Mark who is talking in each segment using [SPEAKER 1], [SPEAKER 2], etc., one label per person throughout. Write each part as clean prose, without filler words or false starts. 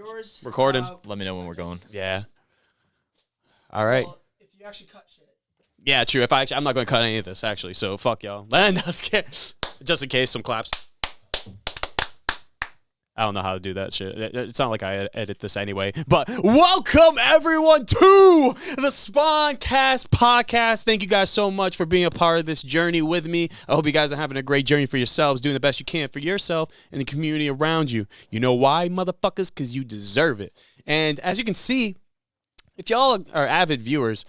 [SPEAKER 1] yours.
[SPEAKER 2] Recording.
[SPEAKER 3] Let me know when we're going.
[SPEAKER 2] Yeah. All right.
[SPEAKER 1] Well, if you actually cut shit.
[SPEAKER 2] Yeah, true. I'm not going to cut any of this actually. So fuck y'all. Just in case, some claps. I don't know how to do that shit. It's not like I edit this anyway. But welcome everyone to the SponCast Podcast. Thank you guys so much for being a part of this journey with me. I hope you guys are having a great journey for yourselves, doing the best you can for yourself and the community around you. You know why, motherfuckers? Because you deserve it. And as you can see, if y'all are avid viewers,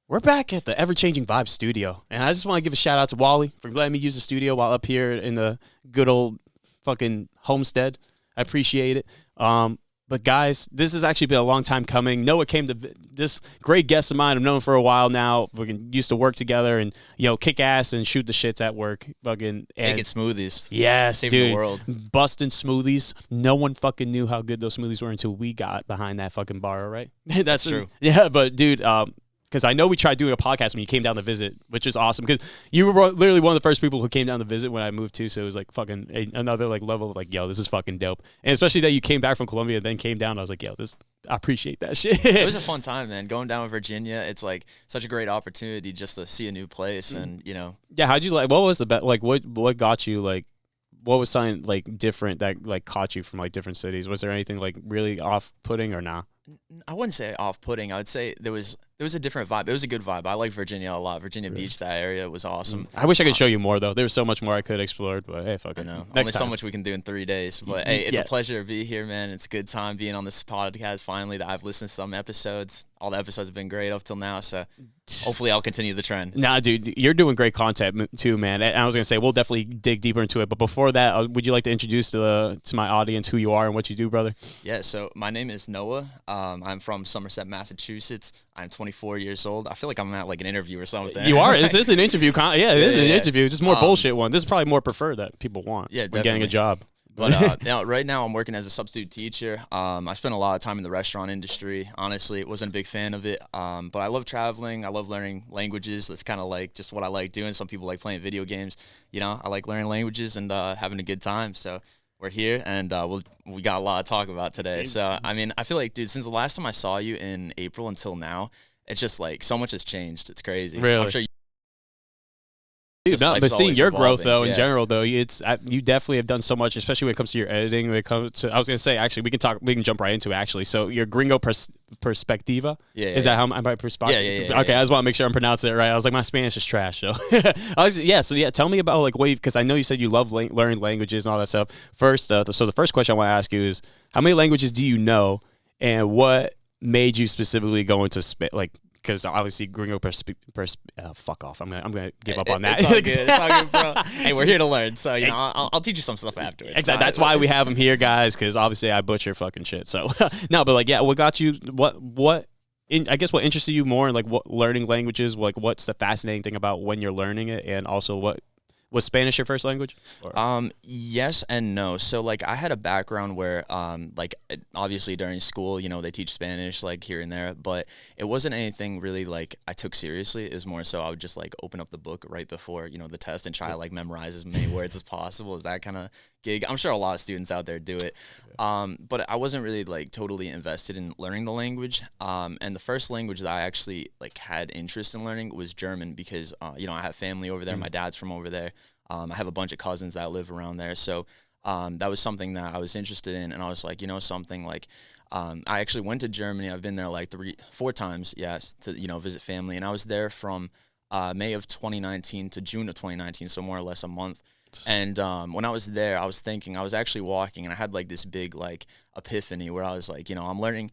[SPEAKER 2] we're back at the Ever-Changing Vibe studio. And I just want to give a shout out to Wally for letting me use the studio while up here in the good old fucking homestead. I appreciate it. But guys, this has actually been a long time coming. Noah came to this great guest of mine. I've known for a while now. We used to work together and, kick ass and shoot the shits at work. Making
[SPEAKER 3] smoothies.
[SPEAKER 2] Yes,
[SPEAKER 3] Saving
[SPEAKER 2] dude.
[SPEAKER 3] the world.
[SPEAKER 2] Busting smoothies. No one fucking knew how good those smoothies were until we got behind that fucking bar, right?
[SPEAKER 3] That's true.
[SPEAKER 2] Yeah, but dude, because I know we tried doing a podcast when you came down to visit, which is awesome. Because you were literally one of the first people who came down to visit when I moved too. So it was like fucking another like level of like, yo, this is fucking dope. And especially that you came back from Colombia and then came down. I was like, yo, I appreciate that shit.
[SPEAKER 3] It was a fun time, man. Going down to Virginia, it's like such a great opportunity just to see a new place and
[SPEAKER 2] Yeah, how'd you like? What was the best? Like, what got you like? What was something like different that like caught you from like different cities? Was there anything like really off-putting or not?
[SPEAKER 3] I wouldn't say off-putting. I would say there was a different vibe. It was a good vibe. I like Virginia a lot. Virginia Beach, that area was awesome.
[SPEAKER 2] I wish I could show you more though. There was so much more I could explore, but hey, fuck it.
[SPEAKER 3] I know.
[SPEAKER 2] Next
[SPEAKER 3] Only
[SPEAKER 2] time.
[SPEAKER 3] so much we can do in 3 days. But hey, it's a pleasure to be here, man. It's a good time being on this podcast finally that I've listened to some episodes. All the episodes have been great up till now, so hopefully I'll continue the trend.
[SPEAKER 2] Nah, dude, you're doing great content too, man. And I was gonna say we'll definitely dig deeper into it, but before that, would you like to introduce to my audience who you are and what you do, brother?
[SPEAKER 3] Yeah, so my name is Noah. I'm from Somerset, Massachusetts. I'm 24 years old. I feel like I'm at like an interview or something.
[SPEAKER 2] You are. This is an interview. Yeah, it is an interview. Just more bullshit one. This is probably more preferred that people want.
[SPEAKER 3] Yeah,
[SPEAKER 2] when getting a job.
[SPEAKER 3] But right now I'm working as a substitute teacher. I spent a lot of time in the restaurant industry. Honestly, wasn't a big fan of it. But I love traveling. I love learning languages. That's kind of like just what I like doing. Some people like playing video games. I like learning languages and having a good time. So we're here, and we got a lot to talk about today. So, I mean, I feel like, dude, since the last time I saw you in April until now, it's just like so much has changed. It's crazy.
[SPEAKER 2] Really?
[SPEAKER 3] I'm sure
[SPEAKER 2] Dude, no, but seeing your growth though in general though, you definitely have done so much, especially when it comes to your editing. When it comes to, I was gonna say actually, we can jump right into it actually. So your GringoPerspectiva, is that how my perspective?
[SPEAKER 3] Yeah.
[SPEAKER 2] Okay, I just want to make sure I'm pronouncing it right. I was like, my Spanish is trash, so tell me about like because I know you said you love learning languages and all that stuff. First, so the first question I want to ask you is, how many languages do you know, and what made you specifically go into because obviously fuck off. I'm gonna give up on that.
[SPEAKER 3] It's all good. It's all good, bro. Hey, we're here to learn, so I'll teach you some stuff afterwards.
[SPEAKER 2] Exactly. That's why we have him here, guys. Because obviously I butcher fucking shit. So no, but like what got you? What interested you more in like what learning languages? Like what's the fascinating thing about when you're learning it, and also what. Was Spanish your first language?
[SPEAKER 3] Yes and no. So, like, I had a background where, obviously during school, they teach Spanish, like, here and there, but it wasn't anything really, like, I took seriously. It was more so I would just, like, open up the book right before, the test and try to, like, memorize as many words as possible. Is that kind of gig? I'm sure a lot of students out there do it. But I wasn't really, like, totally invested in learning the language. And the first language that I actually, like, had interest in learning was German because, I have family over there. My dad's from over there. I have a bunch of cousins that live around there. So that was something that I was interested in. And I was like, something like I actually went to Germany. I've been there like 4 times, yes, to, visit family. And I was there from May of 2019 to June of 2019, so more or less a month. And when I was there, I was thinking, I was actually walking, and I had like this big like epiphany where I was like, I'm learning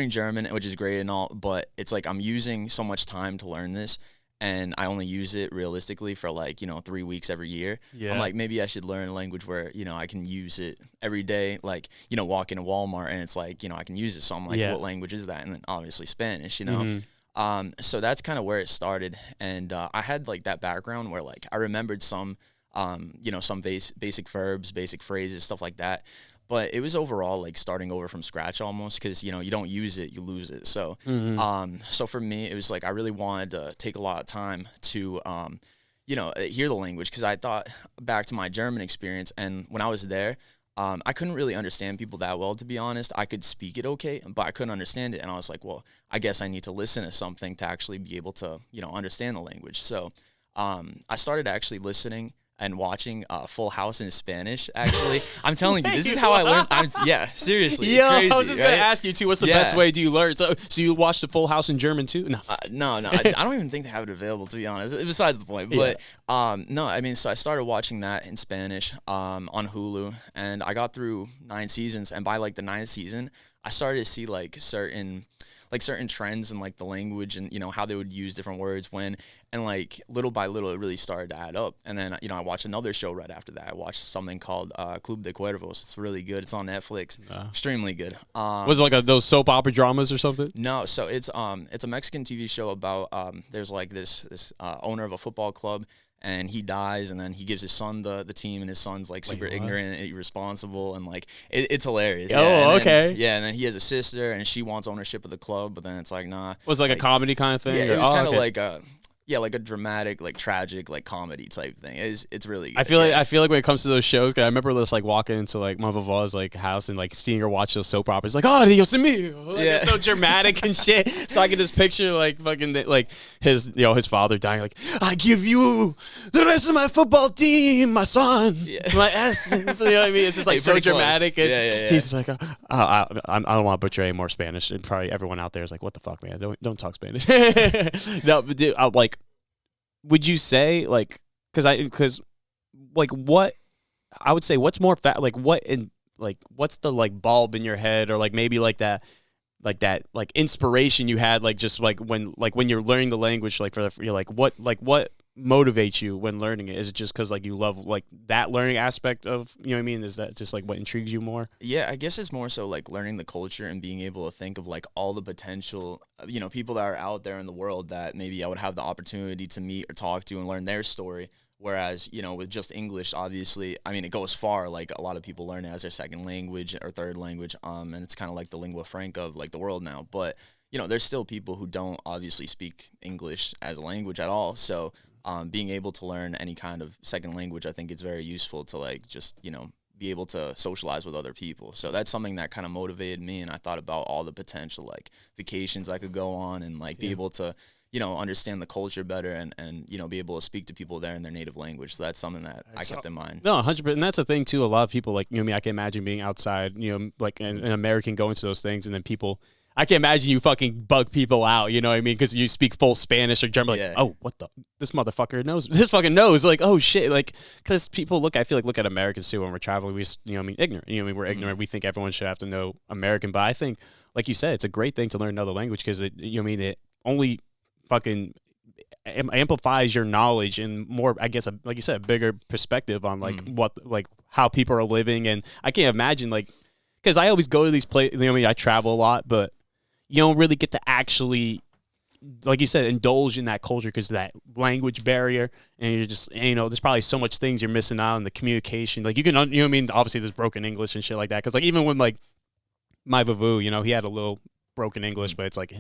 [SPEAKER 3] German, which is great and all, but it's like I'm using so much time to learn this. And I only use it realistically for like, 3 weeks every year. Yeah. I'm like, maybe I should learn a language where, I can use it every day. Like, walk into Walmart and it's like, I can use it. So I'm like, what language is that? And then obviously Spanish, So that's kind of where it started. And I had like that background where like I remembered some, some basic verbs, basic phrases, stuff like that. But it was overall like starting over from scratch almost because, you don't use it, you lose it. So so for me, it was like I really wanted to take a lot of time to, hear the language because I thought back to my German experience. And when I was there, I couldn't really understand people that well, to be honest. I could speak it okay, but I couldn't understand it. And I was like, well, I guess I need to listen to something to actually be able to, understand the language. So I started actually listening and watching Full House in Spanish, actually. I'm telling you, this is how I learned. Seriously.
[SPEAKER 2] Yo,
[SPEAKER 3] crazy,
[SPEAKER 2] I was just going to ask you, too, what's the best way do you learn? So you watched the Full House in German, too? No.
[SPEAKER 3] No, I don't even think they have it available, to be honest. Besides the point. But, no, I mean, so I started watching that in Spanish on Hulu, and I got through 9 seasons, and by, like, the 9th season, I started to see, like, certain trends in like the language and how they would use different words when, and like little by little it really started to add up. And then I watched another show right after that. I watched something called Club de Cuervos. It's really good. It's on Netflix. Extremely good.
[SPEAKER 2] Was it like those soap opera dramas or something?
[SPEAKER 3] No, so it's a Mexican TV show about there's like this owner of a football club, and he dies, and then he gives his son the team, and his son's like super ignorant and irresponsible, and like it's hilarious.
[SPEAKER 2] Okay.
[SPEAKER 3] And then he has a sister, and she wants ownership of the club, but then it's like, nah.
[SPEAKER 2] Was it like a comedy kind of thing?
[SPEAKER 3] Yeah, it was kind of like a dramatic, like tragic, like comedy type thing. It's really good.
[SPEAKER 2] I feel like when it comes to those shows, 'cause I remember just like walking into like my vava's like house and like seeing her watch those soap operas, like, oh, Dios mío, like, it's so dramatic and shit. So I can just picture like fucking like his father dying, like, I give you the rest of my football team, my son, my essence. You know what I mean? It's just like so dramatic. And he's like, I don't want to butcher any more Spanish, and probably everyone out there is like, what the fuck, man? Don't talk Spanish. No, dude, like. Would you say like because what I would say what's more what's the like bulb in your head, or like maybe like that inspiration you had, like just like when you're learning the language, like you're like what motivates you when learning it? Is it just because like you love like that learning aspect of, you know what I mean? Is that just like what intrigues you more?
[SPEAKER 3] Yeah, I guess it's more so like learning the culture and being able to think of like all the potential, people that are out there in the world that maybe I would have the opportunity to meet or talk to and learn their story. Whereas, with just English, obviously, I mean, it goes far. Like a lot of people learn it as their second language or third language. And it's kind of like the lingua franca of like the world now. But, there's still people who don't obviously speak English as a language at all. So, being able to learn any kind of second language, I think it's very useful to like just, be able to socialize with other people. So that's something that kind of motivated me. And I thought about all the potential like vacations I could go on and like be able to, understand the culture better and be able to speak to people there in their native language. So that's something that I kept in mind.
[SPEAKER 2] No, 100%. And that's the thing too. A lot of people like, I can imagine being outside, like an American going to those things, and then I can imagine you fucking bug people out, you know what I mean? Because you speak full Spanish or German, like, oh, what the? This motherfucker knows. This fucking knows. Like, oh, shit. Like, because people look at Americans, too, when we're traveling. We, ignorant. We're ignorant. We think everyone should have to know American. But I think, like you said, it's a great thing to learn another language because, it only fucking amplifies your knowledge and more, I guess, like you said, a bigger perspective on, like, how people are living. And I can't imagine, like, because I always go to these places, I travel a lot, but you don't really get to actually, like you said, indulge in that culture because of that language barrier. And you're just, there's probably so much things you're missing out on the communication. Like you can, obviously there's broken English and shit like that. Cause like even when like my Vavu, he had a little broken English, but it's like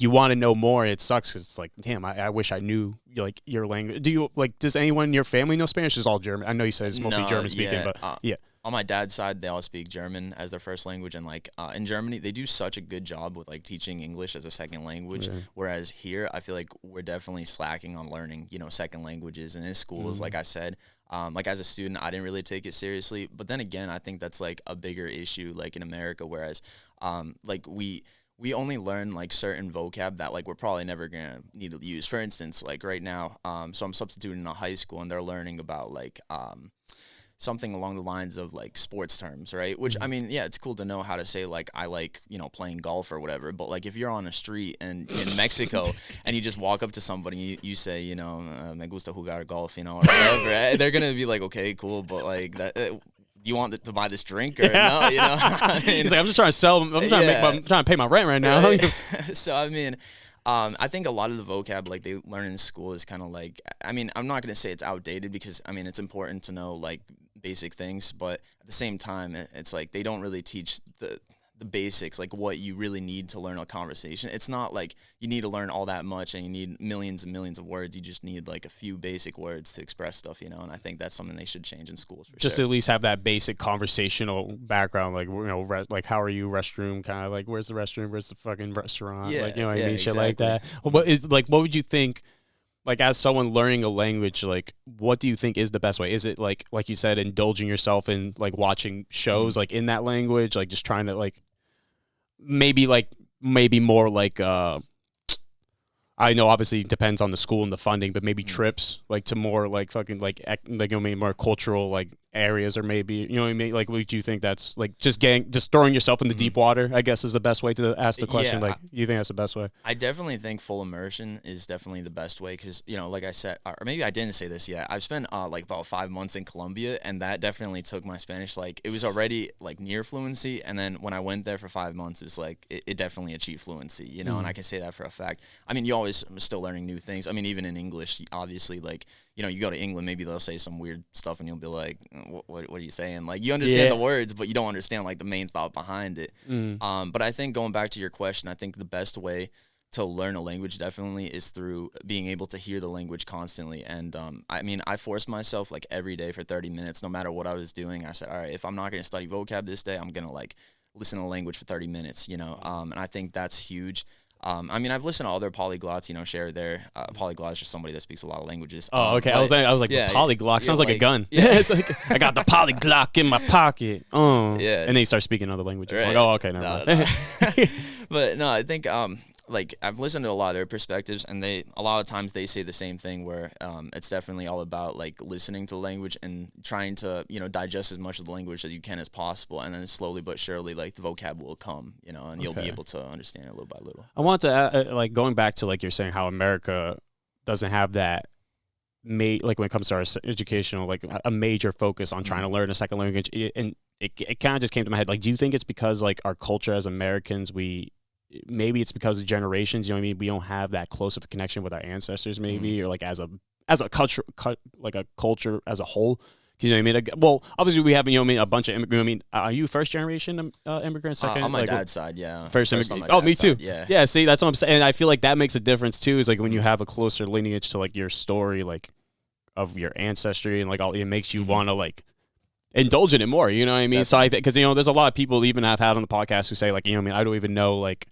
[SPEAKER 2] you want to know more. It sucks. Cause it's like, damn, I wish I knew like your language. Do you does anyone in your family know Spanish? It's all German. I know you said it's mostly German speaking, but yeah.
[SPEAKER 3] On my dad's side, they all speak German as their first language, and like in Germany, they do such a good job with like teaching English as a second language. Right. Whereas here, I feel like we're definitely slacking on learning, second languages. And in schools, like I said, like as a student, I didn't really take it seriously. But then again, I think that's like a bigger issue, like in America, whereas like we only learn like certain vocab that like we're probably never gonna need to use. For instance, like right now, so I'm substituting in a high school, and they're learning about like something along the lines of like sports terms, right? Which I mean, yeah, it's cool to know how to say like I like playing golf or whatever. But like if you're on a street and in Mexico and you just walk up to somebody, you say me gusta jugar golf, or whatever, they're gonna be like, okay, cool, but like that. Do you want to buy this drink or no? I mean,
[SPEAKER 2] he's like, I'm just trying to sell. I'm trying to pay my rent right now.
[SPEAKER 3] Right. So I mean. I think a lot of the vocab like they learn in school is kind of like, I mean, I'm not going to say it's outdated because, I mean, it's important to know like basic things, but at the same time, it's like they don't really teach the basics, like what you really need to learn a conversation. It's not like you need to learn all that much and you need millions and millions of words. You just need like a few basic words to express stuff, you know, and I think that's something they should change in schools for
[SPEAKER 2] Just
[SPEAKER 3] sure.
[SPEAKER 2] at least have that basic conversational background, like, you know, like, how are you, restroom, kind of like, where's the restroom, where's the fucking restaurant,
[SPEAKER 3] Yeah,
[SPEAKER 2] like, you know what I
[SPEAKER 3] yeah,
[SPEAKER 2] mean, shit like that.
[SPEAKER 3] exactly.
[SPEAKER 2] But it's like, what would you think, like, as someone learning a language, like, what do you think is the best way? Is it like you said, indulging yourself in like watching shows like in that language, like just trying to like maybe more like I know obviously it depends on the school and the funding, but maybe trips like to more like fucking like you know what I mean, more cultural like areas, or maybe, you know what I mean, like, would you think that's like just throwing yourself in the deep water, I guess, is the best way to ask the question?
[SPEAKER 3] Yeah,
[SPEAKER 2] Like, you think that's the best way?
[SPEAKER 3] I definitely think full immersion is definitely the best way because, you know, like I said, or maybe I didn't say this yet. I've spent like about 5 months in Colombia, and that definitely took my Spanish. Like, it was already like near fluency, and then when I went there for 5 months, it was like it definitely achieved fluency, you know, and I can say that for a fact. I mean, you always are still learning new things. I mean, even in English, obviously, like, you know, you go to England, maybe they'll say some weird stuff, and you'll be like, what are you saying? Like, you understand the words, but you don't understand like the main thought behind it. But I think going back to your question, I think the best way to learn a language definitely is through being able to hear the language constantly. And I mean, I forced myself like every day for 30 minutes, no matter what I was doing. I said, all right, if I'm not going to study vocab this day, I'm going to like listen to the language for 30 minutes, you know? And I think that's huge. I mean, I've listened to other polyglots, you know, share their polyglot is just somebody that speaks a lot of languages.
[SPEAKER 2] Oh, okay. I was like,
[SPEAKER 3] yeah,
[SPEAKER 2] polyglot sounds like a gun.
[SPEAKER 3] Yeah.
[SPEAKER 2] It's like, I got the polyglot in my pocket.
[SPEAKER 3] Yeah.
[SPEAKER 2] And then you start speaking other languages.
[SPEAKER 3] Right.
[SPEAKER 2] Like, oh, okay, never mind.
[SPEAKER 3] But no, I think like I've listened to a lot of their perspectives, and a lot of times they say the same thing, where it's definitely all about like listening to the language and trying to, you know, digest as much of the language as you can as possible, and then slowly but surely like the vocab will come, you know, and you'll be able to understand it little by little.
[SPEAKER 2] I want to like, going back to like you're saying how America doesn't have that like when it comes to our educational, like a major focus on trying to learn a second language, and it kind of just came to my head, like, do you think it's because like our culture as Americans, maybe it's because of generations, you know what I mean, we don't have that close of a connection with our ancestors, maybe, or like as a culture, like a culture as a whole. You know what I mean? Like, well, obviously we have, you know what I mean, a bunch of immigrants. I mean, are you first generation immigrants? Second,
[SPEAKER 3] on my
[SPEAKER 2] like,
[SPEAKER 3] dad's side, yeah.
[SPEAKER 2] First immigrant. Oh, me too.
[SPEAKER 3] Yeah.
[SPEAKER 2] Yeah. See, that's what I'm saying. And I feel like that makes a difference too. Is like when you have a closer lineage to like your story, like of your ancestry, and like all, it makes you want to like indulge in it more. You know what I mean? Definitely. So I think, because, you know, there's a lot of people even I've had on the podcast who say like, you know what I mean, I don't even know like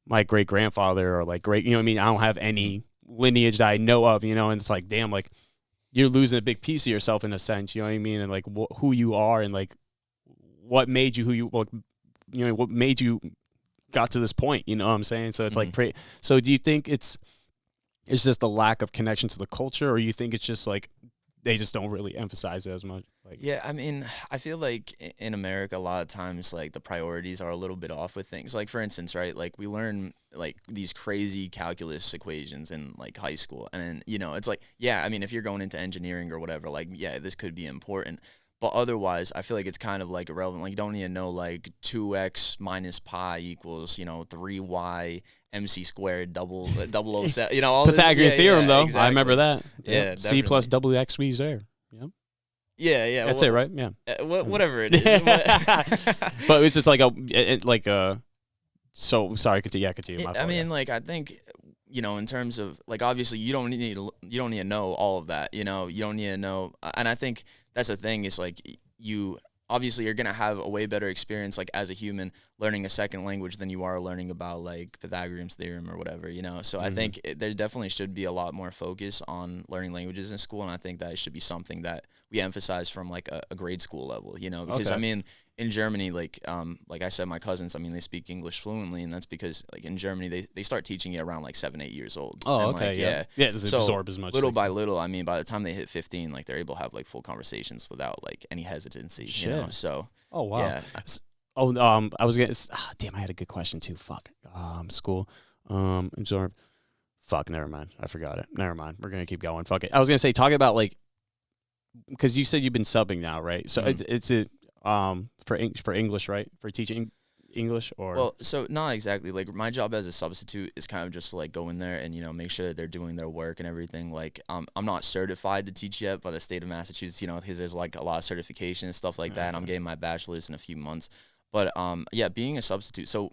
[SPEAKER 2] my great grandfather or like great, you know what I mean, I don't have any lineage that I know of, you know, and it's like, damn, like you're losing a big piece of yourself in a sense, you know what I mean, and like who you are, and like what made you who you, like, you know, what made you got to this point, you know what I'm saying? So it's like, so do you think it's just a lack of connection to the culture, or you think it's just like they just don't really emphasize it as much? Like,
[SPEAKER 3] yeah, I mean, I feel like in America, a lot of times, like, the priorities are a little bit off with things. Like, for instance, right, like, we learn, like, these crazy calculus equations in, like, high school. And then, you know, it's like, yeah, I mean, if you're going into engineering or whatever, like, yeah, this could be important. But otherwise, I feel like it's kind of, like, irrelevant. Like, you don't need to know, like, 2x minus pi equals, you know, 3y MC squared double 007, you know, all
[SPEAKER 2] Pythagorean
[SPEAKER 3] this.
[SPEAKER 2] theorem, though.
[SPEAKER 3] Exactly.
[SPEAKER 2] I remember that.
[SPEAKER 3] Yeah,
[SPEAKER 2] C plus double x v there. Yep.
[SPEAKER 3] Yeah.
[SPEAKER 2] That's it, right? Yeah.
[SPEAKER 3] Whatever it is.
[SPEAKER 2] But it's just like so sorry, continue. My fault,
[SPEAKER 3] I mean, like, I think, you know, in terms of, like, obviously you don't need to know all of that, you know, you don't need to know, and I think that's the thing, is like, you obviously you're going to have a way better experience, like, as a human learning a second language than you are learning about, like, Pythagorean's theorem or whatever, you know? So I think there definitely should be a lot more focus on learning languages in school, and I think that should be something that we emphasize from, like, a grade school level, you know? Because, I mean, in Germany, like I said, my cousins, I mean, they speak English fluently, and that's because, like, in Germany, they start teaching it around, like, 7, 8 years old.
[SPEAKER 2] Oh,
[SPEAKER 3] and,
[SPEAKER 2] okay,
[SPEAKER 3] like,
[SPEAKER 2] yeah. It doesn't
[SPEAKER 3] so
[SPEAKER 2] absorb as much.
[SPEAKER 3] little by little, I mean, by the time they hit 15, like, they're able to have, like, full conversations without, like, any hesitancy, you know? So,
[SPEAKER 2] oh, wow.
[SPEAKER 3] Yeah.
[SPEAKER 2] I was gonna. Damn, I had a good question too. Fuck. School. Absorb. Fuck. Never mind. I forgot it. Never mind. We're gonna keep going. Fuck it. I was gonna say, talk about, like, because you said you've been subbing now, right? So it's for English, right? For teaching English, or?
[SPEAKER 3] Well, so not exactly. Like, my job as a substitute is kind of just to, like, go in there and, you know, make sure that they're doing their work and everything. Like, I'm not certified to teach yet by the state of Massachusetts, you know, because there's, like, a lot of certification and stuff like that, and I'm getting my bachelor's in a few months. But yeah, being a substitute. So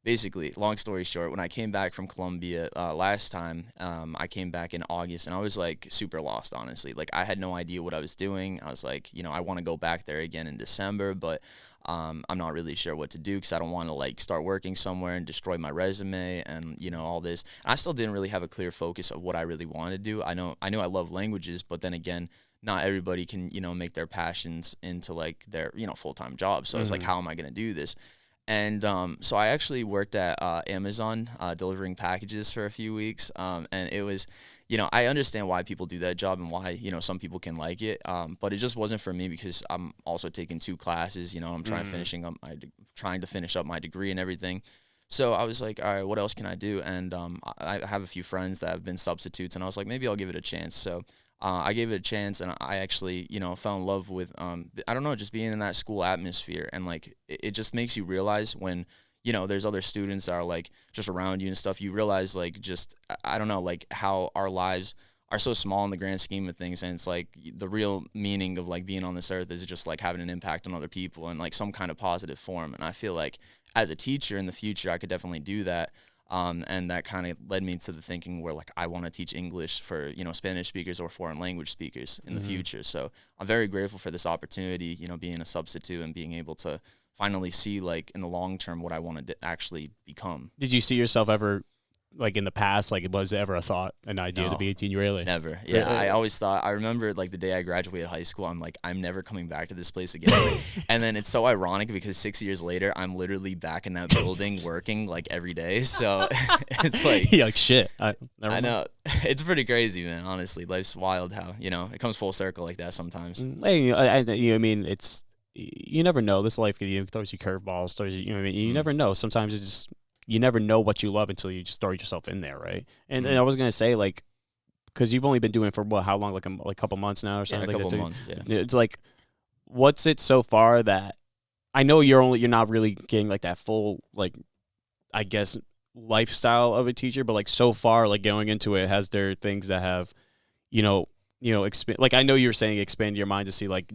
[SPEAKER 3] basically, long story short, when I came back from Colombia last time, I came back in August, and I was like super lost, honestly. Like I had no idea what I was doing. I was like, I want to go back there again in December, but I'm not really sure what to do because I don't want to like start working somewhere and destroy my resume and all this. And I still didn't really have a clear focus of what I really wanted to do. I knew I love languages, but then again, not everybody can make their passions into like their full-time job. So I was like, how am I going to do this? And so I actually worked at Amazon delivering packages for a few weeks. And it was, I understand why people do that job and why, some people can like it. But it just wasn't for me because I'm also taking 2 classes. I'm trying to finish up my degree and everything. So I was like, all right, what else can I do? And I have a few friends that have been substitutes, and I was like, maybe I'll give it a chance. So I gave it a chance, and I actually, fell in love with, I don't know, just being in that school atmosphere. And, like, it just makes you realize when, there's other students that are, like, just around you and stuff, you realize, like, just, I don't know, like, how our lives are so small in the grand scheme of things. And it's, like, the real meaning of, like, being on this earth is just, like, having an impact on other people in, like, some kind of positive form. And I feel like as a teacher in the future, I could definitely do that. And that kind of led me to the thinking where, like, I want to teach English for, Spanish speakers or foreign language speakers in the future. So I'm very grateful for this opportunity, being a substitute and being able to finally see, like, in the long term what I wanted to actually become.
[SPEAKER 2] Did you see yourself ever, like, in the past, like, was it ever a thought, an idea to be 18? Really?
[SPEAKER 3] Never. Yeah, I always thought, I remember, like, the day I graduated high school, I'm like, I'm never coming back to this place again. And then it's so ironic because 6 years later, I'm literally back in that building working, like, every day. So it's like...
[SPEAKER 2] You're like, shit.
[SPEAKER 3] I know. It's pretty crazy, man, honestly. Life's wild how, it comes full circle like that sometimes.
[SPEAKER 2] I mean, it's... You never know. This life throws you curveballs, throws you, you never know. Sometimes it's just... You never know what you love until you just throw yourself in there, right? And I was gonna say, like, because you've only been doing it for what, how long? Like a couple months now, or something.
[SPEAKER 3] Yeah, a
[SPEAKER 2] couple
[SPEAKER 3] couple months. Yeah.
[SPEAKER 2] It's like, what's it so far that I know you're not really getting like that full, like, I guess, lifestyle of a teacher, but like so far, like going into it, has there things that have, expand, like I know you're saying expand your mind to see like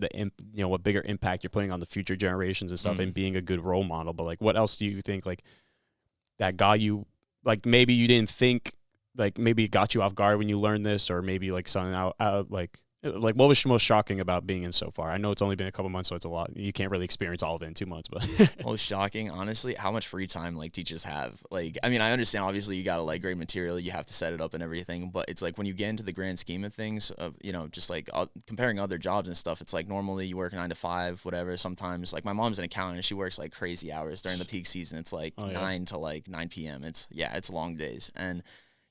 [SPEAKER 2] what bigger impact you're putting on the future generations and stuff, and being a good role model. But like, what else do you think like that got you, like maybe you didn't think, like maybe it got you off guard when you learned this, or maybe like something out like what was most shocking about being in so far? I know it's only been a couple months, so it's a lot. You can't really experience all of it in 2 months, but
[SPEAKER 3] most shocking, honestly, how much free time like teachers have. Like, I mean, I understand obviously you gotta like grade material, you have to set it up and everything, but it's like when you get into the grand scheme of things, of just like comparing other jobs and stuff, it's like normally you work 9 to 5, whatever. Sometimes like my mom's an accountant and she works like crazy hours during the peak season. It's like 9 to like 9 p.m. It's long days. And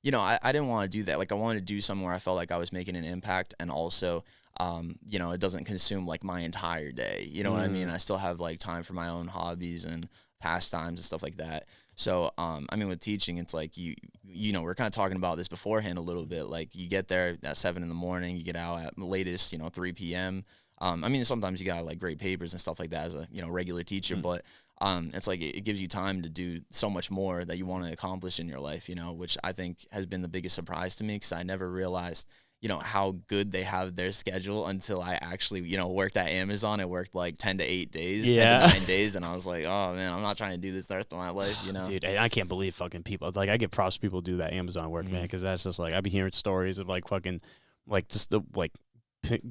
[SPEAKER 3] I didn't want to do that. Like, I wanted to do something where I felt like I was making an impact, and also, it doesn't consume like my entire day. You know what I mean? I still have like time for my own hobbies and pastimes and stuff like that. So, I mean, with teaching, it's like we're kind of talking about this beforehand a little bit. Like, you get there at 7 in the morning, you get out at the latest, 3 p.m. I mean, sometimes you got like grade papers and stuff like that as a regular teacher, but it's like it gives you time to do so much more that you want to accomplish in your life, which I think has been the biggest surprise to me, because I never realized, how good they have their schedule until I actually, worked at Amazon. I worked like 10 to 8 days, 10 to 9 days, and I was like, oh man, I'm not trying to do this the rest of my life,
[SPEAKER 2] Dude, I can't believe fucking people, like I give props to people who do that Amazon work, man, because that's just like, I be hearing stories of like fucking, like just the like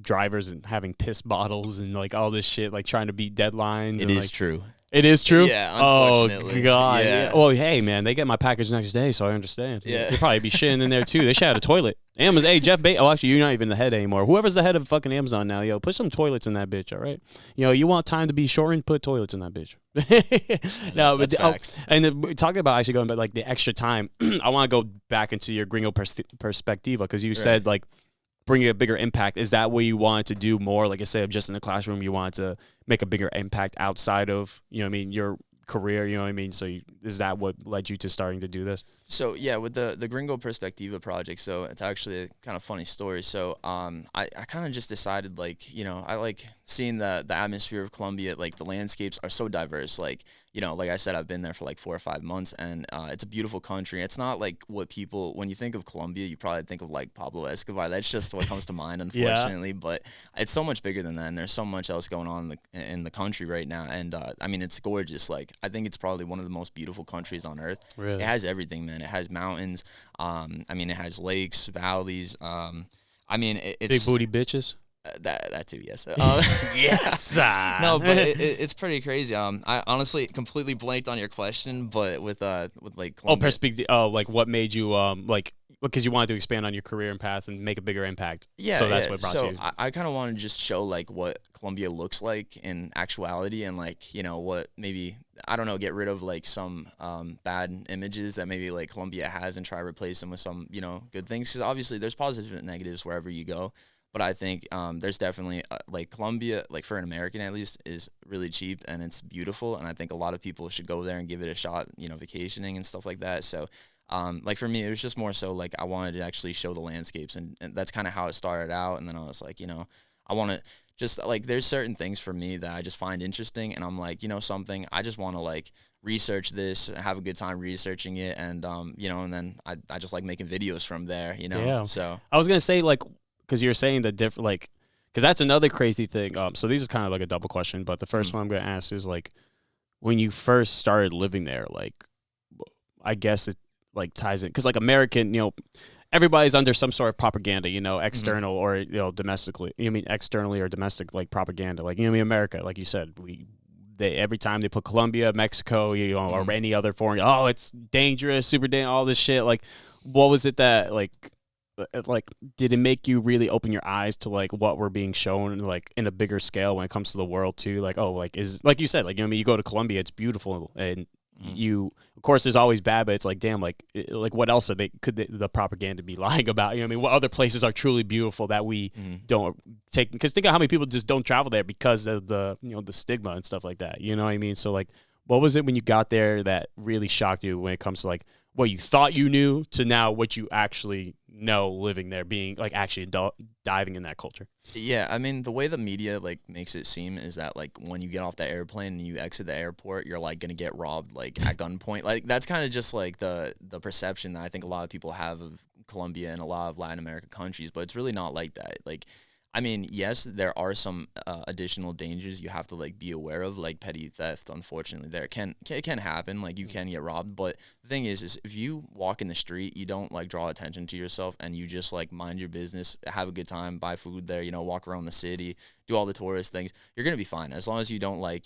[SPEAKER 2] drivers and having piss bottles and like all this shit, like trying to beat deadlines.
[SPEAKER 3] It is true.
[SPEAKER 2] It is true?
[SPEAKER 3] Yeah, unfortunately.
[SPEAKER 2] Oh, God.
[SPEAKER 3] Yeah.
[SPEAKER 2] Well, hey, man, they get my package next day, so I understand.
[SPEAKER 3] Yeah.
[SPEAKER 2] They probably be shitting in there, too. They should have a toilet. Amazon, hey, Jeff Bezos. Oh, actually, you're not even the head anymore. Whoever's the head of fucking Amazon now, yo, put some toilets in that bitch, all right? You want time to be shortened? Put toilets in that bitch. No, but
[SPEAKER 3] facts.
[SPEAKER 2] And talking about actually going back, like, the extra time, I want to go back into your GringoPerspectiva, because you said, like, bringing a bigger impact. Is that what you wanted to do more? Like I said, just in the classroom, you wanted to make a bigger impact outside of, your career, So is that what led you to starting to do this?
[SPEAKER 3] So yeah, with the GringoPerspectiva project, so it's actually a kind of funny story. So I kind of just decided, like, I like seeing the atmosphere of Colombia. Like, the landscapes are so diverse. Like, like I said, I've been there for like 4 or 5 months, and it's a beautiful country. It's not like what people, when you think of Colombia, you probably think of like Pablo Escobar. That's just what comes to mind, unfortunately. But it's so much bigger than that, and there's so much else going on in the country right now. And I mean, it's gorgeous. Like, I think it's probably one of the most beautiful countries on earth.
[SPEAKER 2] Really?
[SPEAKER 3] It has everything, man. It has mountains. I mean, it has lakes, valleys. I mean, it's
[SPEAKER 2] big booty bitches.
[SPEAKER 3] That too, yes.
[SPEAKER 2] Yes.
[SPEAKER 3] No, but it's pretty crazy. I honestly completely blanked on your question, but with like Colombia.
[SPEAKER 2] Like what made you like, because you wanted to expand on your career and path and make a bigger impact.
[SPEAKER 3] Yeah,
[SPEAKER 2] so that's what brought you.
[SPEAKER 3] I kind of want to just show like what Colombia looks like in actuality, and like what maybe, I don't know, get rid of like some bad images that maybe like Colombia has and try to replace them with some good things, because obviously there's positives and negatives wherever you go. But I think there's definitely like Colombia, like for an American at least, is really cheap and it's beautiful. And I think a lot of people should go there and give it a shot, vacationing and stuff like that. So like for me, it was just more so like I wanted to actually show the landscapes. And that's kind of how it started out. And then I was like, I want to just like, there's certain things for me that I just find interesting. And I'm like, something, I just want to like research this, have a good time researching it. And, and then I just like making videos from there,
[SPEAKER 2] Yeah.
[SPEAKER 3] So
[SPEAKER 2] I was going to say, like, because you're saying the different, like, because that's another crazy thing. So these is kind of like a double question, but the first one I'm going to ask is like, when you first started living there, like, I guess it like ties in, because like American, everybody's under some sort of propaganda, external or domestically. Externally or domestic, like propaganda, like America, like you said, every time they put Colombia, Mexico, or any other foreign, oh, it's dangerous, super dangerous, all this shit. Like, what was it that like did it make you really open your eyes to like what we're being shown like in a bigger scale when it comes to the world too? Like, oh, like is, like you said, like, you go to Colombia, it's beautiful, and you, of course, there's always bad, but it's like, damn, like what else are the propaganda be lying about? What other places are truly beautiful that we don't take? Because think of how many people just don't travel there because of the the stigma and stuff like that. You know what I mean? So like, what was it when you got there that really shocked you when it comes to like what you thought you knew to now what you actually know living there, being like actually diving in that culture?
[SPEAKER 3] Yeah, I mean, the way the media like makes it seem is that like when you get off the airplane and you exit the airport, you're like gonna get robbed like at gunpoint. Like that's kind of just like the perception that I think a lot of people have of Colombia and a lot of Latin American countries, but it's really not like that. Like, I mean, yes, there are some additional dangers you have to like be aware of, like petty theft. Unfortunately, it can happen. Like you can get robbed, but the thing is if you walk in the street, you don't like draw attention to yourself, and you just like mind your business, have a good time, buy food there, walk around the city, do all the tourist things. You're gonna be fine as long as you don't like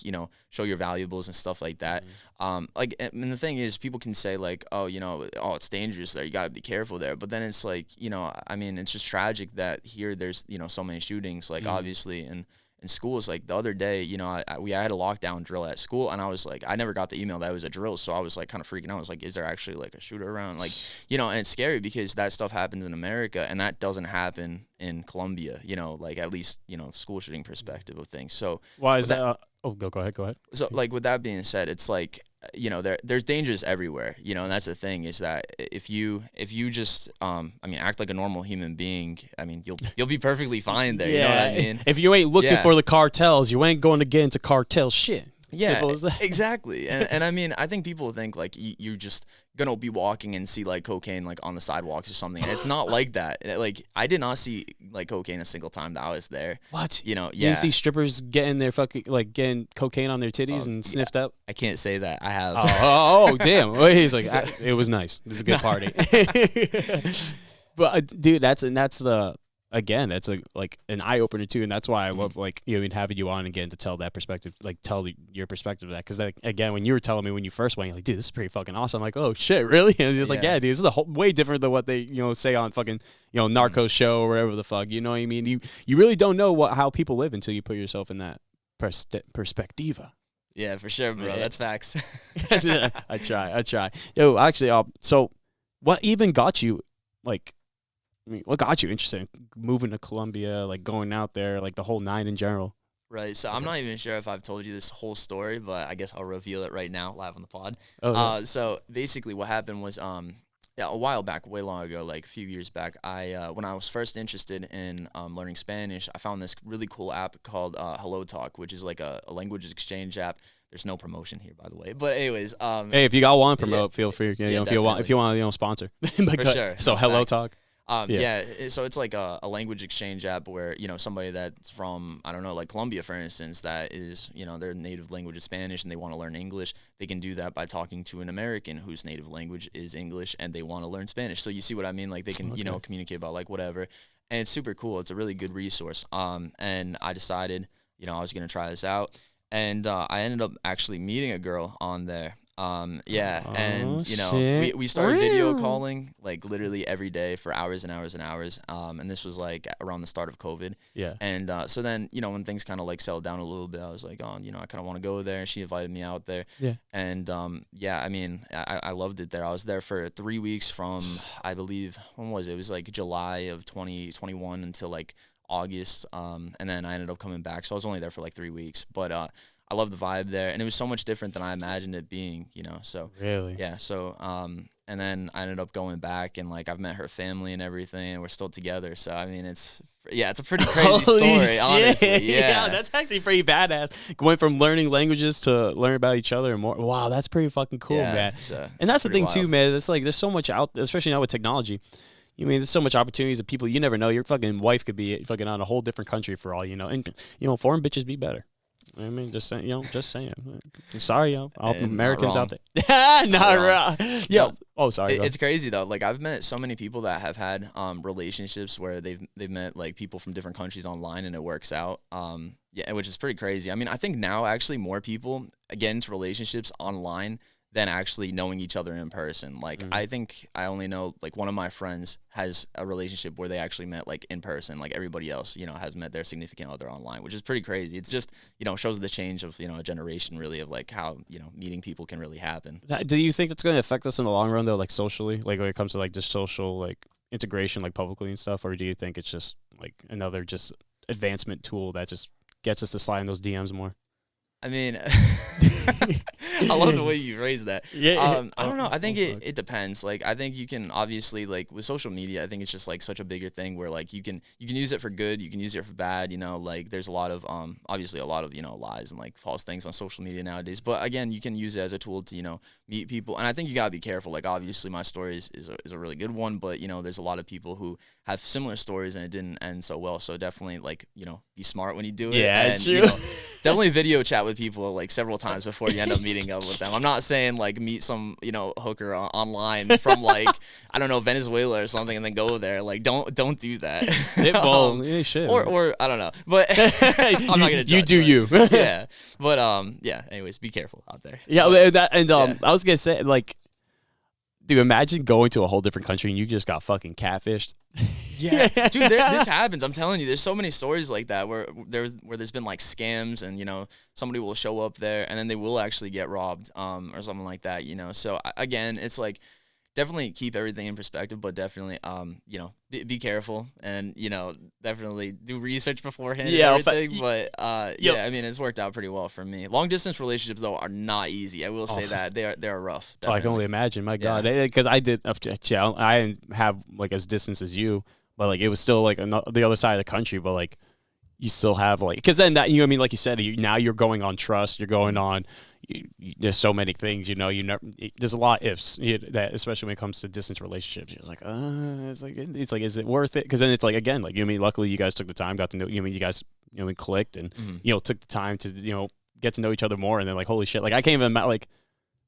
[SPEAKER 3] show your valuables and stuff like that. Like, and the thing is, people can say like, oh, it's dangerous there, you gotta be careful there. But then it's like, I mean, it's just tragic that here there's so many shootings, like obviously in schools. Like the other day, I had a lockdown drill at school, and I was like, I never got the email that it was a drill, so I was like kind of freaking out. I was like, is there actually like a shooter around? Like, and it's scary because that stuff happens in America and that doesn't happen in Colombia, like at least, school shooting perspective of things. So
[SPEAKER 2] why is that? Go ahead.
[SPEAKER 3] So like with that being said, it's like, there's dangers everywhere, and that's the thing is that if you just I mean, act like a normal human being, I mean, you'll be perfectly fine there. You know what I mean?
[SPEAKER 2] If you ain't looking for the cartels, you ain't going to get into cartel shit.
[SPEAKER 3] Yeah,
[SPEAKER 2] simple as that.
[SPEAKER 3] Exactly. And I mean, I think people think like you're just gonna be walking and see like cocaine like on the sidewalks or something. And it's not like that. Like I did not see like cocaine a single time that I was there.
[SPEAKER 2] What?
[SPEAKER 3] Yeah.
[SPEAKER 2] You didn't see strippers getting their getting cocaine on their titties and sniffed up?
[SPEAKER 3] I can't say that. I have.
[SPEAKER 2] Oh, damn. Well, he's like, it was nice. It was a good party. But dude, that's the. Again, that's like an eye opener too, and that's why I love like having you on again to tell that perspective, like tell your perspective of that. Because like, again, when you were telling me when you first went, you're like, dude, this is pretty fucking awesome. I'm like, oh shit, really? And it's like, yeah, dude, this is way different than what they say on fucking Narcos show or whatever the fuck. You know what I mean? You really don't know how people live until you put yourself in that perspectiva.
[SPEAKER 3] Yeah, for sure, bro. That's facts.
[SPEAKER 2] I try. Yo, actually, so what even got you like? I mean, what got you interested in moving to Colombia, like going out there, like the whole nine in general?
[SPEAKER 3] Right. So I'm not even sure if I've told you this whole story, but I guess I'll reveal it right now live on the pod.
[SPEAKER 2] Oh, yeah.
[SPEAKER 3] So basically what happened was a while back, way long ago, like a few years back, when I was first interested in learning Spanish, I found this really cool app called Hello Talk, which is like a language exchange app. There's no promotion here, by the way. But anyways,
[SPEAKER 2] hey, if you got one promote, feel free. If you want, sponsor.
[SPEAKER 3] For sure.
[SPEAKER 2] So Hello Talk.
[SPEAKER 3] So it's like a language exchange app where, somebody that's from, I don't know, like Colombia, for instance, that is, their native language is Spanish and they want to learn English. They can do that by talking to an American whose native language is English and they want to learn Spanish. So you see what I mean? Like they can, communicate about like whatever. And it's super cool. It's a really good resource. And I decided, I was going to try this out. And I ended up actually meeting a girl on there. And we started video calling like literally every day for hours and hours and hours. And this was like around the start of COVID.
[SPEAKER 2] Yeah.
[SPEAKER 3] And so then, when things kind of like settled down a little bit, I was like, I kind of want to go there. She invited me out there.
[SPEAKER 2] Yeah.
[SPEAKER 3] And I loved it there. I was there for 3 weeks from, I believe, when was it? It was like July of 2021 until like August. And then I ended up coming back. So I was only there for like 3 weeks. But I love the vibe there, and it was so much different than I imagined it being, so.
[SPEAKER 2] Really?
[SPEAKER 3] Yeah, so, and then I ended up going back, and, like, I've met her family and everything, and we're still together, so, I mean, it's a pretty crazy story, honestly. Yeah,
[SPEAKER 2] that's actually pretty badass. Going from learning languages to learning about each other and more. Wow, that's pretty fucking cool, man. And that's the thing, too, man. It's like there's so much out, especially now with technology. There's so much opportunities of people you never know. Your fucking wife could be fucking on a whole different country for all you know. And, foreign bitches be better. Just saying, Sorry, all Americans out there. Not wrong. Yo. Oh, sorry.
[SPEAKER 3] It's crazy though. Like I've met so many people that have had relationships where they've met like people from different countries online and it works out. Which is pretty crazy. I mean, I think now actually more people get into relationships online than actually knowing each other in person. Like, I think I only know, like, one of my friends has a relationship where they actually met, like, in person. Like, everybody else, has met their significant other online, which is pretty crazy. It's just, shows the change of, a generation, really, of, like, how, meeting people can really happen.
[SPEAKER 2] Do you think it's going to affect us in the long run, though, like, socially? Like, when it comes to, like, just social, like, integration, like, publicly and stuff? Or do you think it's just, like, another just advancement tool that just gets us to slide in those DMs more?
[SPEAKER 3] I mean, I love the way you phrase that. I don't know. I think it depends. Like, I think you can obviously, like, with social media, I think it's just, like, such a bigger thing where, like, you can use it for good, you can use it for bad, like, there's a lot of, obviously a lot of, lies and, like, false things on social media nowadays. But, again, you can use it as a tool to, meet people. And I think you got to be careful. Like, obviously my story is a really good one, but, there's a lot of people who have similar stories and it didn't end so well. So definitely, like, be smart when you do it.
[SPEAKER 2] Yeah,
[SPEAKER 3] and,
[SPEAKER 2] true.
[SPEAKER 3] Definitely video chat with people, like, several times before you end up meeting up with them. I'm not saying, like, meet some, hooker online from, like, I don't know, Venezuela or something and then go there. Like, don't do that.
[SPEAKER 2] Shit.
[SPEAKER 3] Or I don't know. But I'm not going to judge.
[SPEAKER 2] You do you.
[SPEAKER 3] Yeah. But, anyways, be careful out there.
[SPEAKER 2] Yeah, I was going to say, like, dude, imagine going to a whole different country and you just got fucking catfished.
[SPEAKER 3] Yeah, dude, this happens. I'm telling you, there's so many stories like that where there's been like scams and somebody will show up there and then they will actually get robbed or something like that. So again, it's like definitely keep everything in perspective, but definitely be careful and definitely do research beforehand. Yeah, and everything. But I mean, it's worked out pretty well for me. Long distance relationships though are not easy. I will say that they are rough. Definitely.
[SPEAKER 2] I can only imagine. My God, because I did I didn't have like as distance as you, but like it was still like the other side of the country, but like you still have like because then that I mean like you said now you're going on trust, you're going on. There's so many things, there's a lot of ifs that, especially when it comes to distance relationships. It's like, is it worth it? Because then it's like, again, like, luckily you guys took the time, got to know, you guys, clicked and, took the time to, get to know each other more. And then like, holy shit, like I can't even, like,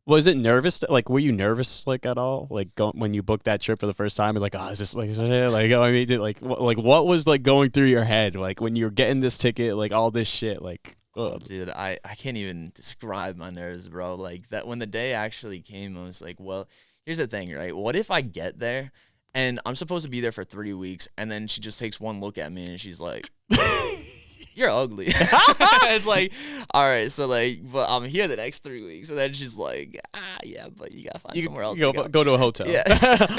[SPEAKER 2] was it nervous? Like, were you nervous, like, at all? Like, when you booked that trip for the first time, and like, is this like, what was like going through your head? Like when you were getting this ticket, like all this shit, like,
[SPEAKER 3] oh, dude, I can't even describe my nerves, bro. Like that when the day actually came, I was like, well, here's the thing, right? What if I get there and I'm supposed to be there for 3 weeks and then she just takes one look at me and she's like, you're ugly. It's like, all right, so like, but I'm here the next 3 weeks. And then she's like, yeah, but you gotta find somewhere else to
[SPEAKER 2] go to a hotel.
[SPEAKER 3] Yeah.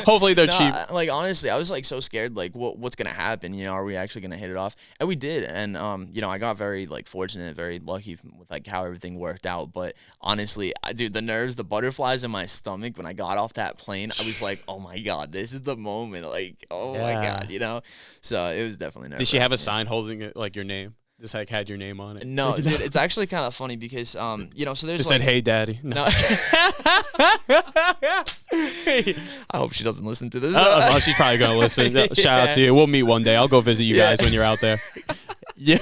[SPEAKER 2] Hopefully they're cheap.
[SPEAKER 3] Like, honestly, I was like so scared, like what's gonna happen, you know, are we actually gonna hit it off? And we did. And you know, I got very like fortunate, very lucky with like how everything worked out. But honestly, dude, the nerves, the butterflies in my stomach when I got off that plane, I was like, oh my God, this is the moment. Like, oh my God, you know? So it was definitely nerve-wracking.
[SPEAKER 2] Did she have a sign holding it like your name? Just like had your name on it?
[SPEAKER 3] No, dude, it's actually kind of funny because you know, so there's
[SPEAKER 2] it
[SPEAKER 3] like,
[SPEAKER 2] said, "Hey, Daddy." No.
[SPEAKER 3] I hope she doesn't listen to this.
[SPEAKER 2] Oh, she's probably gonna listen. Shout out to you. We'll meet one day. I'll go visit you guys when you're out there. Yeah.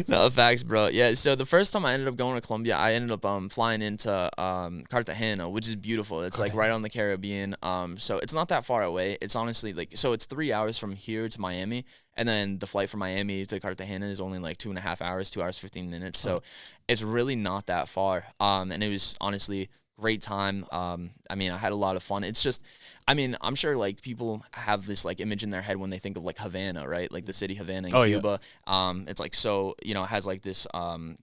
[SPEAKER 3] No, facts, bro. Yeah, so the first time I ended up going to Colombia, I ended up flying into Cartagena, which is beautiful. It's like right on the Caribbean. So it's not that far away. It's honestly like, so it's 3 hours from here to Miami, and then the flight from Miami to Cartagena is only like 2.5 hours, 2 hours 15 minutes. So it's really not that far. And it was honestly great time. I mean, I had a lot of fun. It's just, I mean, I'm sure like people have this like image in their head when they think of like Havana, right? Like the city Havana in Cuba. Yeah. It's like, so, you know, it has like this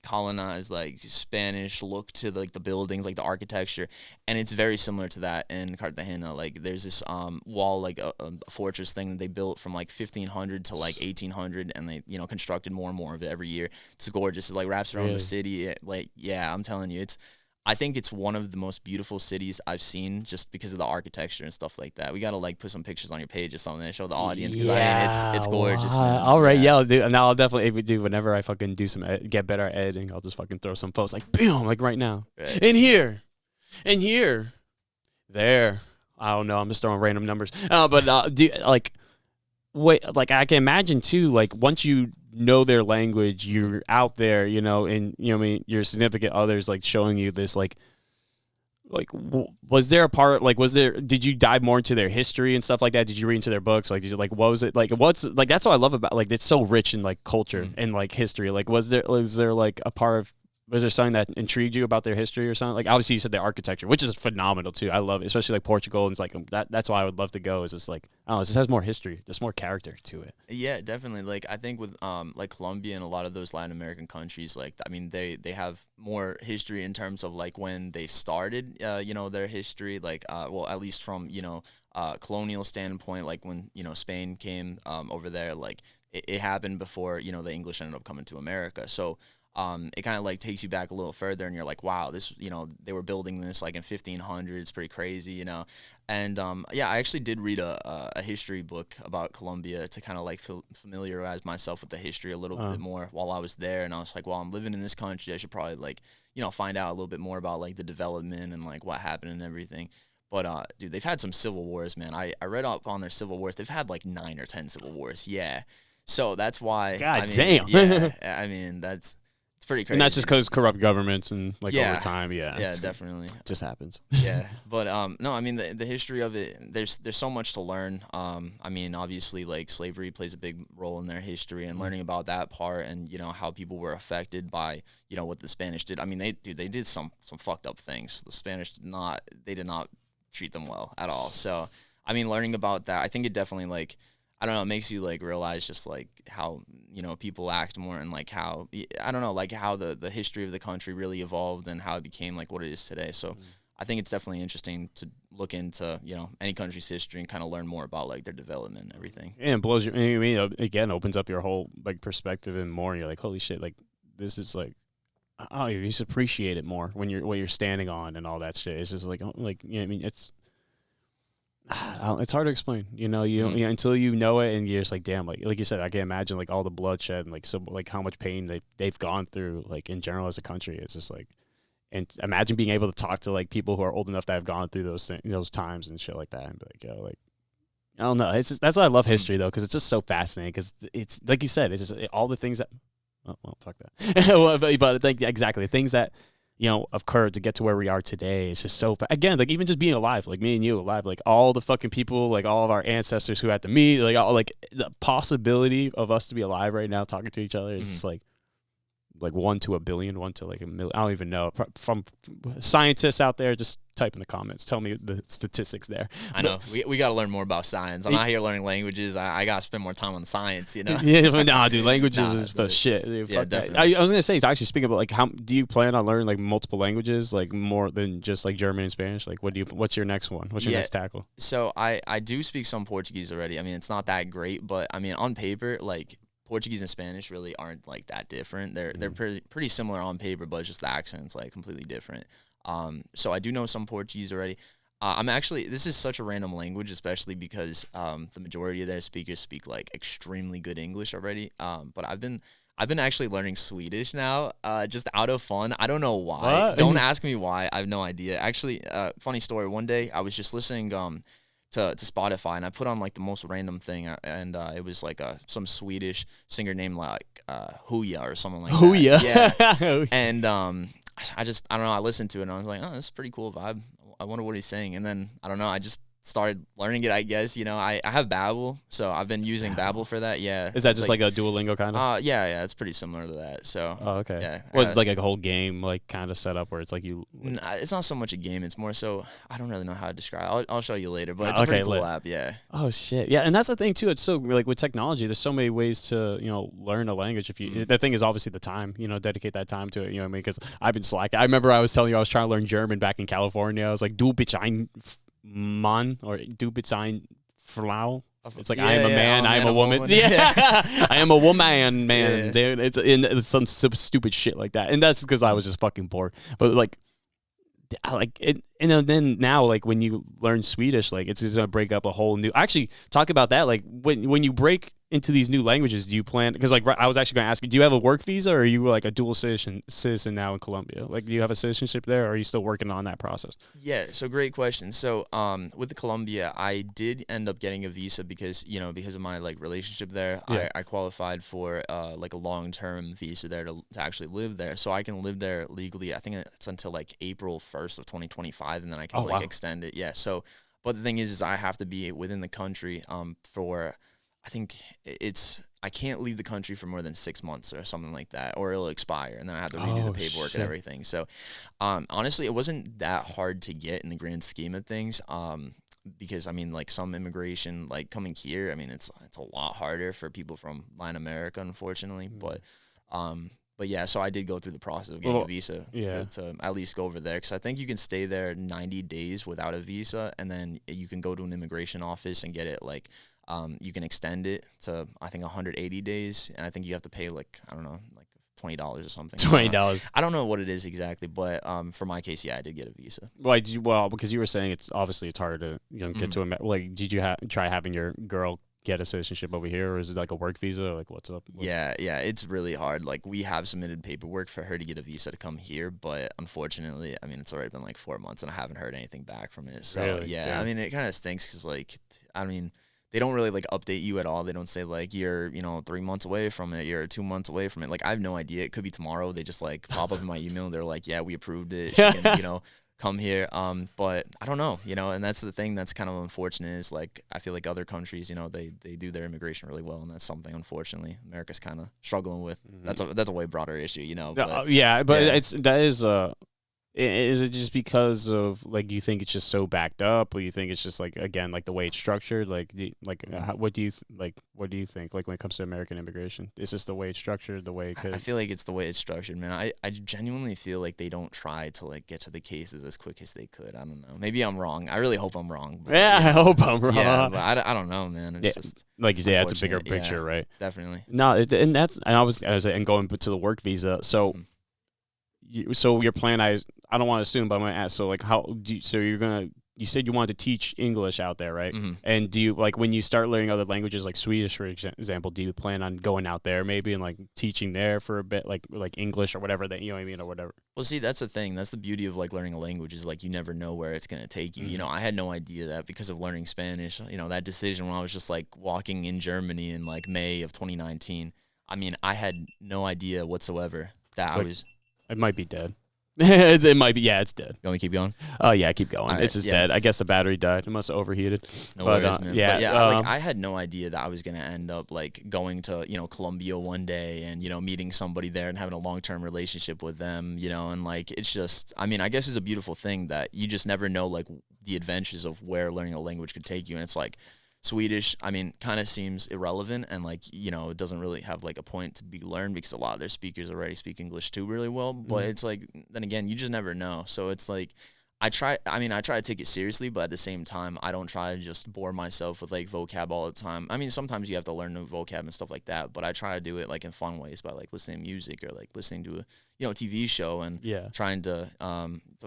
[SPEAKER 3] colonized like Spanish look to like the buildings, like the architecture. And it's very similar to that in Cartagena. Like there's this wall, like a fortress thing that they built from like 1500 to like 1800. And they, you know, constructed more and more of it every year. It's gorgeous. It like wraps around the city. Like, yeah, I'm telling you, I think it's one of the most beautiful cities I've seen just because of the architecture and stuff like that. We got to like put some pictures on your page or something to show the audience because I mean, it's gorgeous, man.
[SPEAKER 2] All right, yeah, I'll do. Now I'll definitely, if we do, whenever I fucking do some, get better at editing, I'll just fucking throw some posts like, boom, like right now. Right. In here, there. I don't know. I'm just throwing random numbers. But like, wait, like I can imagine too, like once you know their language, you're out there, you know, and you know, I mean, your significant others like showing you this, like was there a part, like did you dive more into their history and stuff like that? Did you read into their books? Like, did you, like, what was it like? What's like, that's what I love about, like, it's so rich in like culture and like history. Like, was there like a part of, was there something that intrigued you about their history or something? Like, obviously you said their architecture, which is phenomenal too. I love it, especially like Portugal, and it's like that's why I would love to go. Is just like, I don't know, this has more history, just more character to it.
[SPEAKER 3] Yeah, definitely. Like I think with like Colombia and a lot of those Latin American countries, like I mean they have more history in terms of like when they started, you know, their history. Like well, at least from, you know, colonial standpoint, like when, you know, Spain came over there, like it happened before, you know, the English ended up coming to America. So it kind of like takes you back a little further, and you're like, wow, this, you know, they were building this like in 1500. It's pretty crazy, you know. And yeah, I actually did read a history book about Colombia to kind of like familiarize myself with the history a little bit more while I was there. And I was like, well, I'm living in this country, I should probably like, you know, find out a little bit more about like the development and like what happened and everything. But dude, they've had some civil wars, man. I read up on their civil wars. They've had like 9 or 10 civil wars. Yeah. So that's why.
[SPEAKER 2] God damn.
[SPEAKER 3] Yeah. I mean, it's pretty crazy.
[SPEAKER 2] And that's just because corrupt governments and like over time,
[SPEAKER 3] yeah, definitely,
[SPEAKER 2] just happens.
[SPEAKER 3] Yeah, but no, I mean the history of it. There's so much to learn. I mean, obviously, like slavery plays a big role in their history, and learning about that part, and you know how people were affected by, you know, what the Spanish did. I mean, they did some fucked up things. The Spanish did not treat them well at all. So I mean, learning about that, I think it definitely like, I don't know, it makes you like realize just like how, you know, people act more, and like how, I don't know, like how the history of the country really evolved and how it became like what it is today. So I think it's definitely interesting to look into, you know, any country's history and kind of learn more about like their development and everything.
[SPEAKER 2] And it blows your, I mean, again, opens up your whole like perspective and more. You're like, holy shit, like this is like, oh, you just appreciate it more when you're what you're standing on and all that shit. It's just like you know, I mean, it's hard to explain, you know, until you know it, and you're just like, damn, like you said, I can imagine like all the bloodshed and like so like how much pain they've gone through like in general as a country. It's just like, and imagine being able to talk to like people who are old enough that have gone through those times and shit like that, and be like, yo, like, I don't know. It's just, that's why I love history though, because it's just so fascinating. Because it's like you said, it's just all the things that, well, fuck that. But like exactly the things that, you know, occurred to get to where we are today. It's just so, again, like even just being alive, like me and you alive, like all the fucking people, like all of our ancestors who had to meet, like all, like the possibility of us to be alive right now talking to each other is just like, like 1 to a billion, 1 to like a million. I don't even know. From scientists out there, just type in the comments. Tell me the statistics there.
[SPEAKER 3] I know. We got to learn more about science. I'm not here learning languages. I got to spend more time on science, you know?
[SPEAKER 2] Yeah, but nah, dude, languages is the shit. Dude,
[SPEAKER 3] yeah,
[SPEAKER 2] I
[SPEAKER 3] definitely.
[SPEAKER 2] was going to say, actually speaking about, like, how do you plan on learning, like, multiple languages, like, more than just, like, German and Spanish? Like, what's your next one? What's your next tackle?
[SPEAKER 3] So I do speak some Portuguese already. I mean, it's not that great, but, I mean, on paper, like, Portuguese and Spanish really aren't like that different. They're pretty similar on paper, but it's just the accent's like completely different. So I do know some Portuguese already. This is such a random language, especially because the majority of their speakers speak like extremely good English already. But I've been actually learning Swedish now, just out of fun. I don't know why.
[SPEAKER 2] What?
[SPEAKER 3] Don't ask me why. I have no idea. Actually, funny story. One day I was just listening to Spotify, and I put on like the most random thing, and it was like some Swedish singer named like Huya or something like
[SPEAKER 2] Huya.
[SPEAKER 3] that. Yeah. And I don't know, I listened to it and I was like, oh, this is a pretty cool vibe. I wonder what he's saying. And then I don't know, I just started learning it, I guess. You know, I have Babbel, so I've been using Babbel for that. Yeah.
[SPEAKER 2] Is that just like a Duolingo kind of?
[SPEAKER 3] Yeah, it's pretty similar to that. So.
[SPEAKER 2] Oh, okay.
[SPEAKER 3] Yeah.
[SPEAKER 2] Was it like a whole game, like kind of set up where it's like you?
[SPEAKER 3] It's not so much a game. It's more so I don't really know how to describe it. I'll show you later, but it's a pretty cool app. Yeah.
[SPEAKER 2] Oh shit. Yeah, and that's the thing too. It's so like with technology, there's so many ways to learn a language. If you the thing is obviously the time. Dedicate that time to it. You know what I mean? Because I've been slacking. I remember I was telling you I was trying to learn German back in California. I was like, Du bist ein Mann or Du bist ein Frau. It's like, I am a man, I am a woman. Yeah, I am a woman, man. Yeah. It's some stupid shit like that, and that's because I was just fucking bored. But like it, then now, like when you learn Swedish, like it's just gonna break up a whole new. Actually, talk about that. Like when you break into these new languages, do you plan? Because like I was actually gonna ask you, do you have a work visa, or are you like a dual citizen now in Colombia? Like, do you have a citizenship there, or are you still working on that process?
[SPEAKER 3] Yeah, so great question. So with the Colombia, I did end up getting a visa because of my like relationship there. Yeah. I qualified for like a long-term visa there to actually live there, so I can live there legally. I think it's until like April 1st of 2025, and then I can extend it. Yeah. So, but the thing is I have to be within the country for. I think I can't leave the country for more than 6 months or something like that, or it'll expire, and then I have to redo the paperwork and everything. So, honestly, it wasn't that hard to get in the grand scheme of things. Because I mean, like some immigration, like coming here, I mean, it's a lot harder for people from Latin America, unfortunately. But yeah, so I did go through the process of getting a visa to at least go over there, because I think you can stay there 90 days without a visa, and then you can go to an immigration office and get it like. You can extend it to, I think, 180 days, and I think you have to pay, like, I don't know, like $20 or something.
[SPEAKER 2] $20.
[SPEAKER 3] I don't know what it is exactly, but for my case, yeah, I did get a visa.
[SPEAKER 2] Well, because you were saying it's hard to get to a like. Did you try having your girl get a citizenship over here, or is it like a work visa? Like, what's up?
[SPEAKER 3] Yeah, it's really hard. Like, we have submitted paperwork for her to get a visa to come here, but unfortunately, I mean, it's already been like 4 months, and I haven't heard anything back from it. So
[SPEAKER 2] really?
[SPEAKER 3] Yeah, I mean, it kind of stinks because, like, I mean. They don't really like update you at all. They don't say like you're 3 months away from it, you're 2 months away from it. Like, I have no idea. It could be tomorrow. They just like pop up in my email. They're like, yeah, we approved it. She can, come here. But I don't know, and that's the thing that's kind of unfortunate is like I feel like other countries, they do their immigration really well, and that's something unfortunately America's kind of struggling with. Mm-hmm. That's a way broader issue, But,
[SPEAKER 2] Is it just because of like you think it's just so backed up, or you think it's just like again like the way it's structured? Like what do you think like when it comes to American immigration? Is this the way it's structured? The way it could?
[SPEAKER 3] I feel like it's the way it's structured, man. I genuinely feel like they don't try to like get to the cases as quick as they could. I don't know. Maybe I'm wrong. I really hope I'm wrong.
[SPEAKER 2] But, I hope I'm wrong.
[SPEAKER 3] Yeah, but I don't know, man. It's just
[SPEAKER 2] like you say, it's a bigger picture, right?
[SPEAKER 3] Definitely.
[SPEAKER 2] No, and going to the work visa. So. Mm-hmm. So your plan, I don't want to assume, but I'm going to ask, so like you said you wanted to teach English out there, right? Mm-hmm. And do you, like when you start learning other languages like Swedish, for example, do you plan on going out there maybe and like teaching there for a bit, like English or whatever that, you know what I mean, or whatever?
[SPEAKER 3] Well, see, that's the thing. That's the beauty of like learning a language is like you never know where it's going to take you. Mm-hmm. I had no idea that because of learning Spanish, that decision when I was just like walking in Germany in like May of 2019, I mean, I had no idea whatsoever that I was...
[SPEAKER 2] It might be dead. It might be. Yeah, it's dead.
[SPEAKER 3] You want me to keep going?
[SPEAKER 2] Oh yeah, keep going.
[SPEAKER 3] All
[SPEAKER 2] It's
[SPEAKER 3] right,
[SPEAKER 2] just
[SPEAKER 3] yeah.
[SPEAKER 2] dead. I guess the battery died. It must have overheated.
[SPEAKER 3] No
[SPEAKER 2] But,
[SPEAKER 3] worries, man.
[SPEAKER 2] yeah,
[SPEAKER 3] But yeah, like I had no idea that I was gonna end up like going to Colombia one day and meeting somebody there and having a long-term relationship with them, and like it's just, I mean, I guess it's a beautiful thing that you just never know like the adventures of where learning a language could take you, and it's like Swedish, I mean, kind of seems irrelevant and like, it doesn't really have like a point to be learned because a lot of their speakers already speak English too really well. But it's like, then again, you just never know. So it's like, I try to take it seriously, but at the same time, I don't try to just bore myself with like vocab all the time. I mean, sometimes you have to learn new vocab and stuff like that, but I try to do it like in fun ways by like listening to music or like listening to a TV show and trying to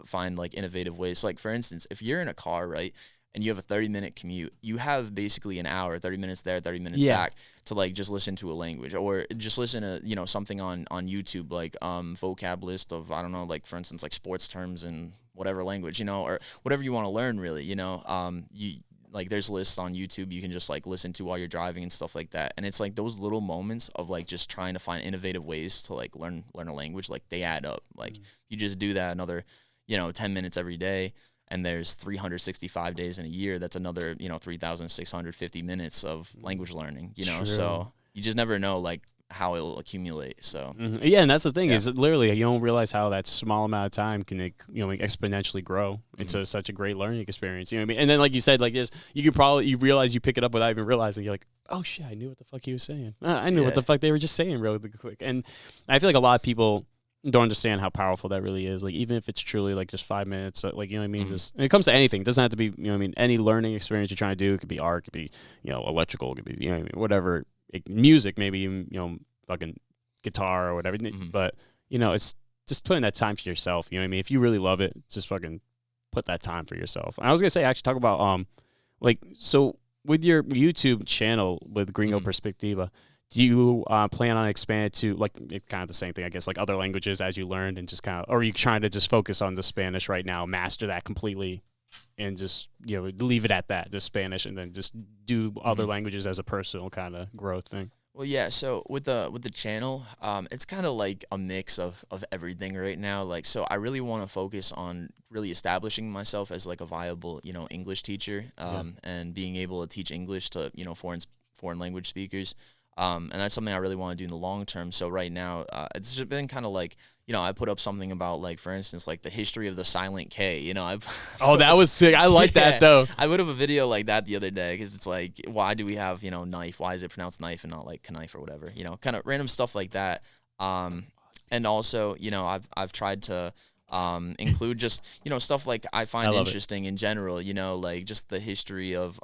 [SPEAKER 3] find like innovative ways. Like for instance, if you're in a car, right, and you have a 30-minute commute, you have basically an hour, 30 minutes there, 30 minutes back to like just listen to a language or just listen to, something on YouTube, like vocab list of, I don't know, like for instance, like sports terms and whatever language, or whatever you want to learn really, you like there's lists on YouTube you can just like listen to while you're driving and stuff like that. And it's like those little moments of like just trying to find innovative ways to like learn a language, like they add up. Like you just do that another, 10 minutes every day. And there's 365 days in a year. That's another, 3,650 minutes of language learning,
[SPEAKER 2] True.
[SPEAKER 3] So you just never know, like, how it'll accumulate. So
[SPEAKER 2] yeah, and that's the thing is that literally you don't realize how that small amount of time can exponentially grow into such a great learning experience. You know what I mean? And then like you said, like this, you realize you pick it up without even realizing. You're like, oh shit, I knew what the fuck he was saying. I knew what the fuck they were just saying really quick. And I feel like a lot of people don't understand how powerful that really is. Like even if it's truly like just 5 minutes, like just when it comes to anything, it doesn't have to be any learning experience you're trying to do. It could be art, it could be electrical, it could be whatever. Music, maybe even fucking guitar or whatever. But it's just putting that time for yourself. You know what I mean? If you really love it, just fucking put that time for yourself. And I was gonna say actually talk about so with your YouTube channel with GringoPerspectiva, do you plan on expanding to like kind of the same thing, I guess, like other languages as you learned, and just kind of, or are you trying to just focus on the Spanish right now, master that completely, and just leave it at that, just Spanish, and then just do other languages as a personal kind of growth thing?
[SPEAKER 3] Well, yeah. So with the channel, it's kind of like a mix of everything right now. Like, so I really want to focus on really establishing myself as like a viable, English teacher, and being able to teach English to foreign language speakers. And that's something I really want to do in the long term. So right now, it's just been kind of like, I put up something about, like, for instance, like the history of the silent K,
[SPEAKER 2] that was sick. I like that, though.
[SPEAKER 3] I put up a video like that the other day because it's like, why do we have, knife? Why is it pronounced knife and not like knife or whatever? Kind of random stuff like that. And also, I've tried to include just, stuff like I find interesting in general, like just the history of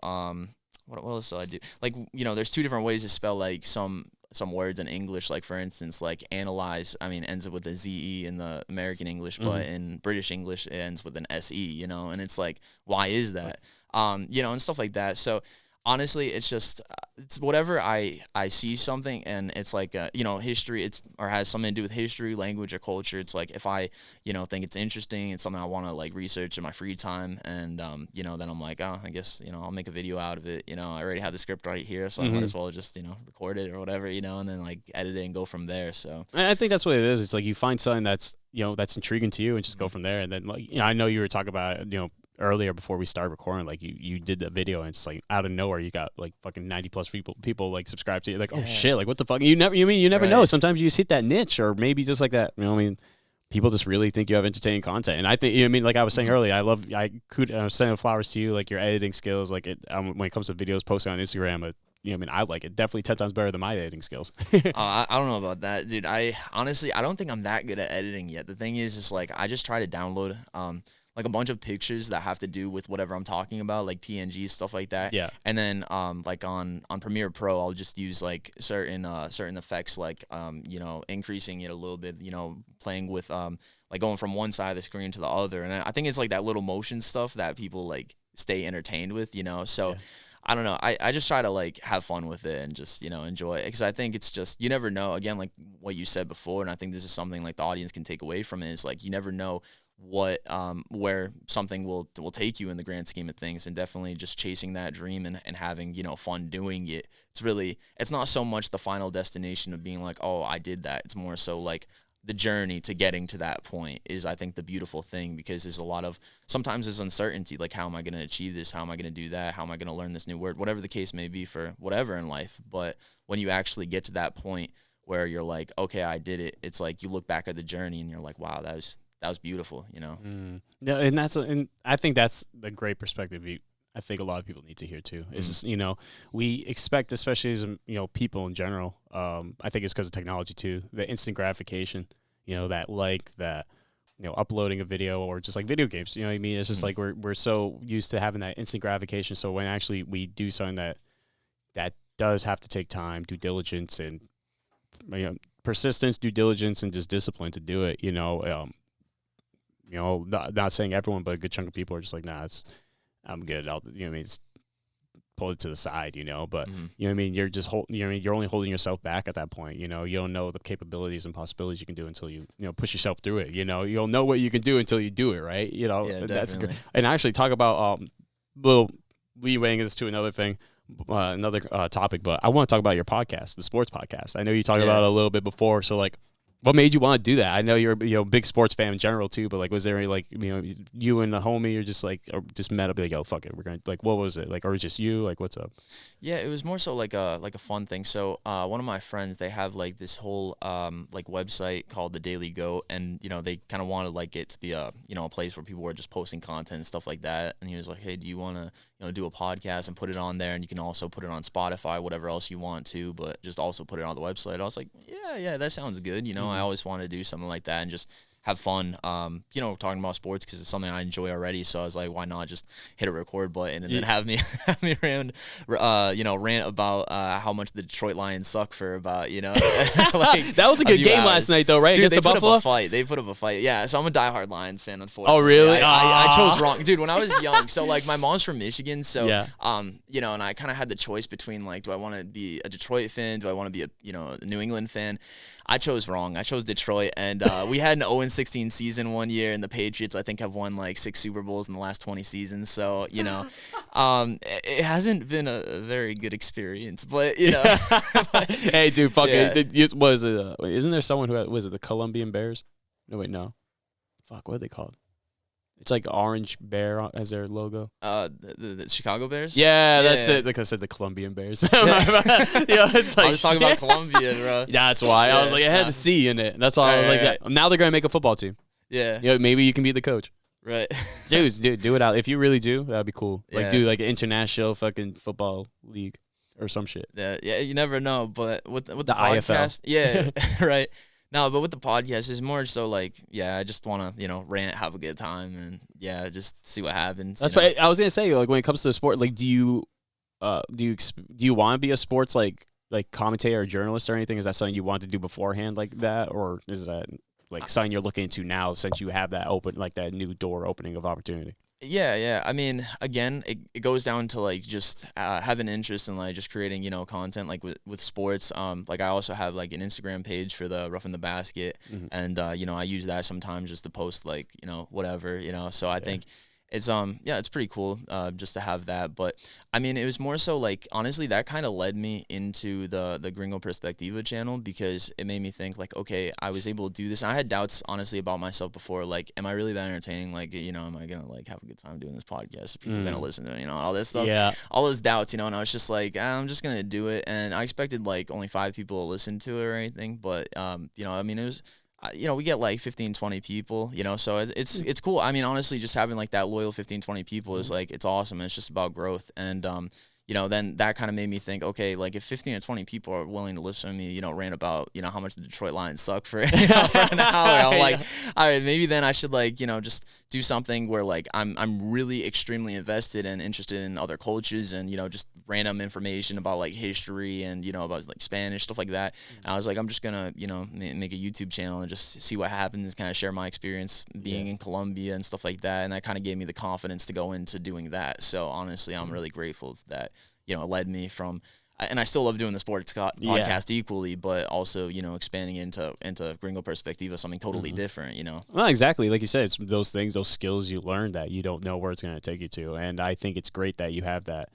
[SPEAKER 3] what else do I do? Like, there's two different ways to spell like some words in English. Like for instance, like analyze, ends with a ZE in the American English, but in British English it ends with an SE, and it's like, why is that? And stuff like that. So honestly, it's just it's whatever I see something and it's like history, or has something to do with history, language, or culture. It's like if I think it's interesting, it's something I want to like research in my free time, and then I'm like, I guess I'll make a video out of it. I already have the script right here, so I might as well just record it or whatever, and then like edit it and go from there. So
[SPEAKER 2] I think that's what it is. It's like you find something that's that's intriguing to you and just go from there. And then like I know you were talking about earlier before we started recording, like you did the video and it's like out of nowhere you got like fucking 90+ people like subscribe to you, like oh shit, like what the fuck, you never know. Sometimes you just hit that niche, or maybe just like that, people just really think you have entertaining content. And I think like I was saying earlier, I could send flowers to you, like your editing skills, like it when it comes to videos posted on Instagram, I like it definitely 10 times better than my editing skills.
[SPEAKER 3] I don't know about that, dude. I honestly don't think I'm that good at editing yet. The thing is like I just try to download like a bunch of pictures that have to do with whatever I'm talking about, like PNGs, stuff like that.
[SPEAKER 2] Yeah.
[SPEAKER 3] And then like on Premiere Pro, I'll just use like certain effects, like increasing it a little bit, playing with like going from one side of the screen to the other. And I think it's like that little motion stuff that people like stay entertained with, So yeah. I don't know. I just try to like have fun with it and just, enjoy it, because I think it's just, you never know, again, like what you said before. And I think this is something like the audience can take away from it, is like, you never know what where something will take you in the grand scheme of things. And definitely just chasing that dream and having fun doing it. It's not so much the final destination of being like, oh, I did that. It's more so like the journey to getting to that point is, I think, the beautiful thing, because there's a lot of, sometimes there's uncertainty, like, how am I going to achieve this? How am I going to do that? How am I going to learn this new word? Whatever the case may be for whatever in life. But when you actually get to that point where you're like, okay, I did it, it's like you look back at the journey and you're like, wow, that was beautiful, you know?
[SPEAKER 2] Yeah, and I think that's the great perspective I think a lot of people need to hear too. Is just, you know, we expect, especially as people in general. I think it's because of technology too. The instant gratification, that uploading a video, or just like video games. You know what I mean? It's just like we're so used to having that instant gratification. So when actually we do something that does have to take time, due diligence, and persistence, due diligence, and just discipline to do it. Not saying everyone, but a good chunk of people are just like, nah, I'm good. Just pull it to the side, but you're just you're only holding yourself back at that point. You don't know the capabilities and possibilities you can do until you push yourself through it. You'll know what you can do until you do it, right?
[SPEAKER 3] Yeah,
[SPEAKER 2] that's
[SPEAKER 3] definitely.
[SPEAKER 2] good. And actually talk about little leewaying this to another thing, another topic, but I want to talk about your podcast, the sports podcast. I know you talked about it a little bit before, so like, what made you want to do that? I know you're a big sports fan in general too, but like, was there any, like, you and the homie, or just like, or just met up, like, yo, fuck it, we're gonna, like, what was it like, or was it just you, like, what's up?
[SPEAKER 3] Yeah, it was more so like a fun thing. So one of my friends, they have like this whole like website called the Daily Goat, and they kind of wanted like it to be a a place where people were just posting content and stuff like that. And he was like, hey, do you want to do a podcast and put it on there, and you can also put it on Spotify, whatever else you want to, but just also put it on the website. I was like, yeah, that sounds good. I always wanted to do something like that and just have fun, talking about sports, because it's something I enjoy already. So I was like, why not just hit a record button and then have me rant about how much the Detroit Lions suck for about, like,
[SPEAKER 2] that was a good game last night though, right?
[SPEAKER 3] Dude,
[SPEAKER 2] against the Buffalo.
[SPEAKER 3] They put up a fight. Yeah, so I'm a diehard Lions fan, unfortunately.
[SPEAKER 2] Oh, really?
[SPEAKER 3] I chose wrong, dude. When I was young, so like my mom's from Michigan, so
[SPEAKER 2] yeah.
[SPEAKER 3] And I kind of had the choice between like, do I want to be a Detroit fan? Do I want to be a New England fan? I chose wrong. I chose Detroit, and we had an 0-16 season one year, and the Patriots, I think, have won like 6 Super Bowls in the last 20 seasons. So, it hasn't been a very good experience, but,
[SPEAKER 2] Hey, dude, fuck it. Isn't there someone who was it the Colombian Bears? No, wait, no. Fuck, what are they called? It's like orange bear as their logo.
[SPEAKER 3] The Chicago Bears?
[SPEAKER 2] Yeah, that's it. Like I said, the Colombian Bears. It's like,
[SPEAKER 3] I was talking about Colombia, bro.
[SPEAKER 2] That's why. I was like, it had the C in it. That's all. I was like, yeah. Now they're going to make a football team.
[SPEAKER 3] Yeah.
[SPEAKER 2] Maybe you can be the coach.
[SPEAKER 3] Right.
[SPEAKER 2] Dude, do it out. If you really do, that'd be cool. Like,
[SPEAKER 3] Yeah.
[SPEAKER 2] do like an international fucking football league or some shit.
[SPEAKER 3] Yeah, you never know. But with the
[SPEAKER 2] IFL.
[SPEAKER 3] podcast, yeah, right. No, but with the podcast, it's more so like, I just want to, rant, have a good time, and just see what happens.
[SPEAKER 2] That's what I was gonna say. Like, when it comes to the sport, like, do you want to be a sports like commentator or journalist or anything? Is that something you want to do beforehand like that, or is that like something you're looking into now since you have that open, like that new door opening of opportunity?
[SPEAKER 3] Yeah. I mean, again, it goes down to like just having interest in like just creating, content like with sports. Like I also have like an Instagram page for the Rough in the Basket, and I use that sometimes just to post like whatever, So I think it's it's pretty cool just to have that. But I mean, it was more so like, honestly, that kind of led me into the GringoPerspectiva channel, because it made me think like, okay, I was able to do this. And I had doubts, honestly, about myself before. Like, am I really that entertaining? Like, am I gonna like have a good time doing this podcast? Are people gonna listen to it? All this stuff. Yeah. All those doubts, and I was just like, I'm just gonna do it. And I expected like only 5 people to listen to it or anything. But I mean, it was. We get like 15, 20 people, so it's cool. I mean, honestly, just having like that loyal 15, 20 people is like, it's awesome. It's just about growth. And, then that kind of made me think, okay, like if 15 or 20 people are willing to listen to me, rant about, how much the Detroit Lions suck for, for an hour, I'm like, all right, maybe then I should like, just do something where like I'm really extremely invested and interested in other cultures, and, just random information about like history and, about like Spanish, stuff like that. And I was like, I'm just gonna, make a YouTube channel and just see what happens, kind of share my experience being in Colombia and stuff like that. And that kind of gave me the confidence to go into doing that. So honestly, I'm really grateful that, it led me from, and I still love doing the sports podcast equally, but also, expanding into GringoPerspectiva, something totally different,
[SPEAKER 2] Well, exactly. Like you said, it's those things, those skills you learn that you don't know where it's going to take you to. And I think it's great that you have that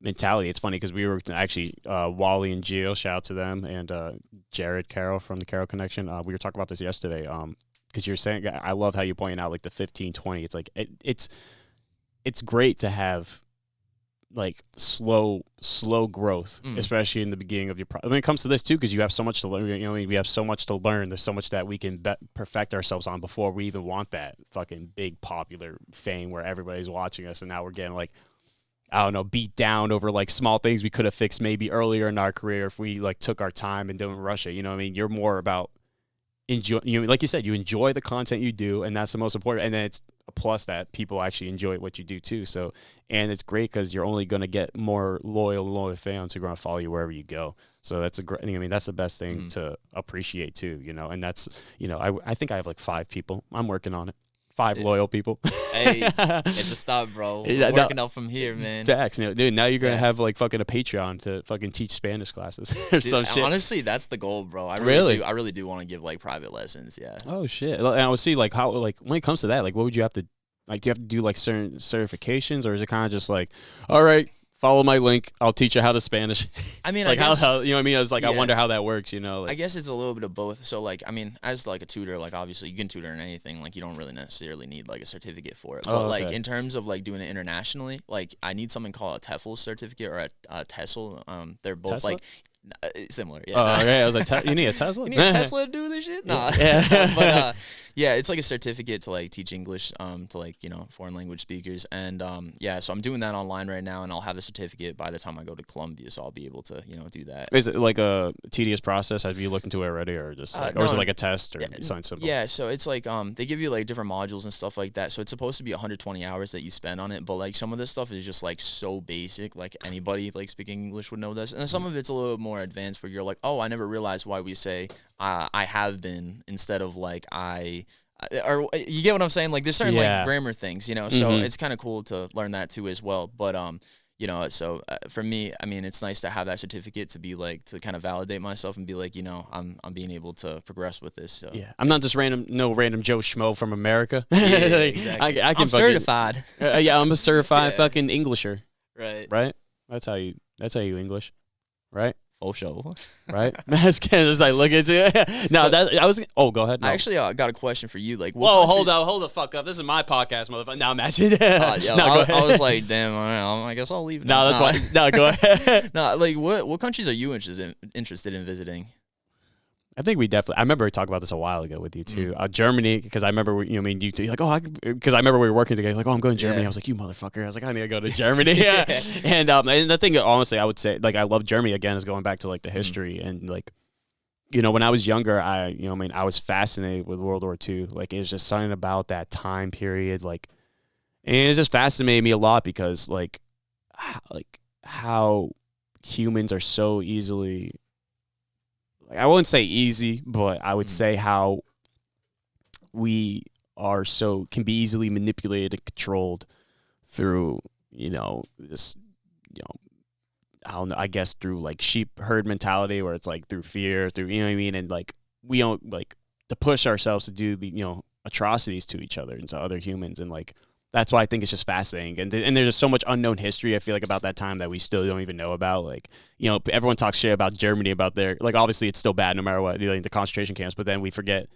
[SPEAKER 2] mentality. It's funny because we were actually Wally and Gio, shout out to them, and Jared Carroll from the Carroll Connection. We were talking about this yesterday. Because you're saying, I love how you point out like the 15-20. It's like it's great to have like slow growth, especially in the beginning of your. When it comes to this too, because you have so much to learn. We have so much to learn. There's so much that we can perfect ourselves on before we even want that fucking big popular fame where everybody's watching us, and now we're getting like, I don't know, beat down over like small things we could have fixed maybe earlier in our career if we like took our time and didn't rush it. You know what I mean? You're more about enjoy, like you said, you enjoy the content you do, and that's the most important. And then it's a plus that people actually enjoy what you do too. So, and it's great because you're only going to get more loyal fans who are going to follow you wherever you go. So that's a great. I mean, that's the best thing to appreciate too. And that's I think I have like 5 people. I'm working on it. 5 loyal people.
[SPEAKER 3] Hey, it's a stop, bro. We're working up from here, man.
[SPEAKER 2] Facts, dude. Now you're gonna have like fucking a Patreon to fucking teach Spanish classes or some shit.
[SPEAKER 3] Honestly, that's the goal, bro. I really do want to give like private lessons. Yeah.
[SPEAKER 2] Oh shit. And I would see like how like when it comes to that, like what would you have to like? Do you have to do like certain certifications, or is it kind of just like, all right, follow my link, I'll teach you how to Spanish?
[SPEAKER 3] I mean,
[SPEAKER 2] like
[SPEAKER 3] I guess,
[SPEAKER 2] how you know what I mean? I was like, I wonder how that works. Like,
[SPEAKER 3] I guess it's a little bit of both. So like, I mean, as like a tutor, like obviously you can tutor in anything. Like you don't really necessarily need like a certificate for it. But like in terms of like doing it internationally, like I need something called a TEFL certificate or a TESOL. They're both
[SPEAKER 2] Tesla?
[SPEAKER 3] like similar. Yeah.
[SPEAKER 2] Oh, okay. I was like, you need a Tesla?
[SPEAKER 3] You need a Tesla to do this shit? Nah.
[SPEAKER 2] Yeah.
[SPEAKER 3] But yeah, it's like a certificate to like teach English to like, foreign language speakers. And yeah, so I'm doing that online right now, and I'll have a certificate by the time I go to Columbia, so I'll be able to, do that.
[SPEAKER 2] Is it like a tedious process? Have you looked into it already, or just like, or is it like a test, or something simple?
[SPEAKER 3] Yeah, so it's like they give you like different modules and stuff like that. So it's supposed to be 120 hours that you spend on it, but like some of this stuff is just like so basic, like anybody like speaking English would know this. And some of it's a little more advanced where you're like, oh, I never realized why we say I have been instead of like I. Or you get what I'm saying? Like there's certain like grammar things, so it's kind of cool to learn that too as well. But so for me, I mean, it's nice to have that certificate to be like to kind of validate myself and be like, I'm being able to progress with this. So.
[SPEAKER 2] Yeah, I'm not just random Joe Schmo from America.
[SPEAKER 3] Yeah, exactly. I'm certified.
[SPEAKER 2] Yeah, I'm a certified fucking Englisher.
[SPEAKER 3] Right.
[SPEAKER 2] That's how you English, right?
[SPEAKER 3] Full show.
[SPEAKER 2] Right? That's kind of just like look into it. No, that I was. Oh, go ahead. No.
[SPEAKER 3] I actually got a question for you. Like,
[SPEAKER 2] whoa, hold the fuck up. This is my podcast, motherfucker. Now imagine.
[SPEAKER 3] I was like, damn. I guess I'll leave.
[SPEAKER 2] No, that's why. No, go ahead.
[SPEAKER 3] No, like, what countries are you interested in visiting?
[SPEAKER 2] I think we definitely. I remember we talked about this a while ago with you too. Germany, because I remember you two. You're like, because I remember we were working together. Like, I'm going to Germany. I was like, you motherfucker. I was like, I need to go to Germany. Yeah. And the thing, honestly, I would say, like, I love Germany again. Is going back to like the history and like, when I was younger, I was fascinated with World War II. Like, it was just something about that time period. Like, and it just fascinated me a lot because like how humans are so easily. I wouldn't say easy, but I would say how we are can be easily manipulated and controlled through, this, I don't know, I guess through like sheep herd mentality where it's like through fear, through, you know what I mean? And like, we don't like to push ourselves to do the, atrocities to each other and to other humans. And like, that's why I think it's just fascinating. And there's just so much unknown history, I feel like, about that time that we still don't even know about. Like, everyone talks shit about Germany, about their, like, obviously it's still bad no matter what, the concentration camps, but then we forget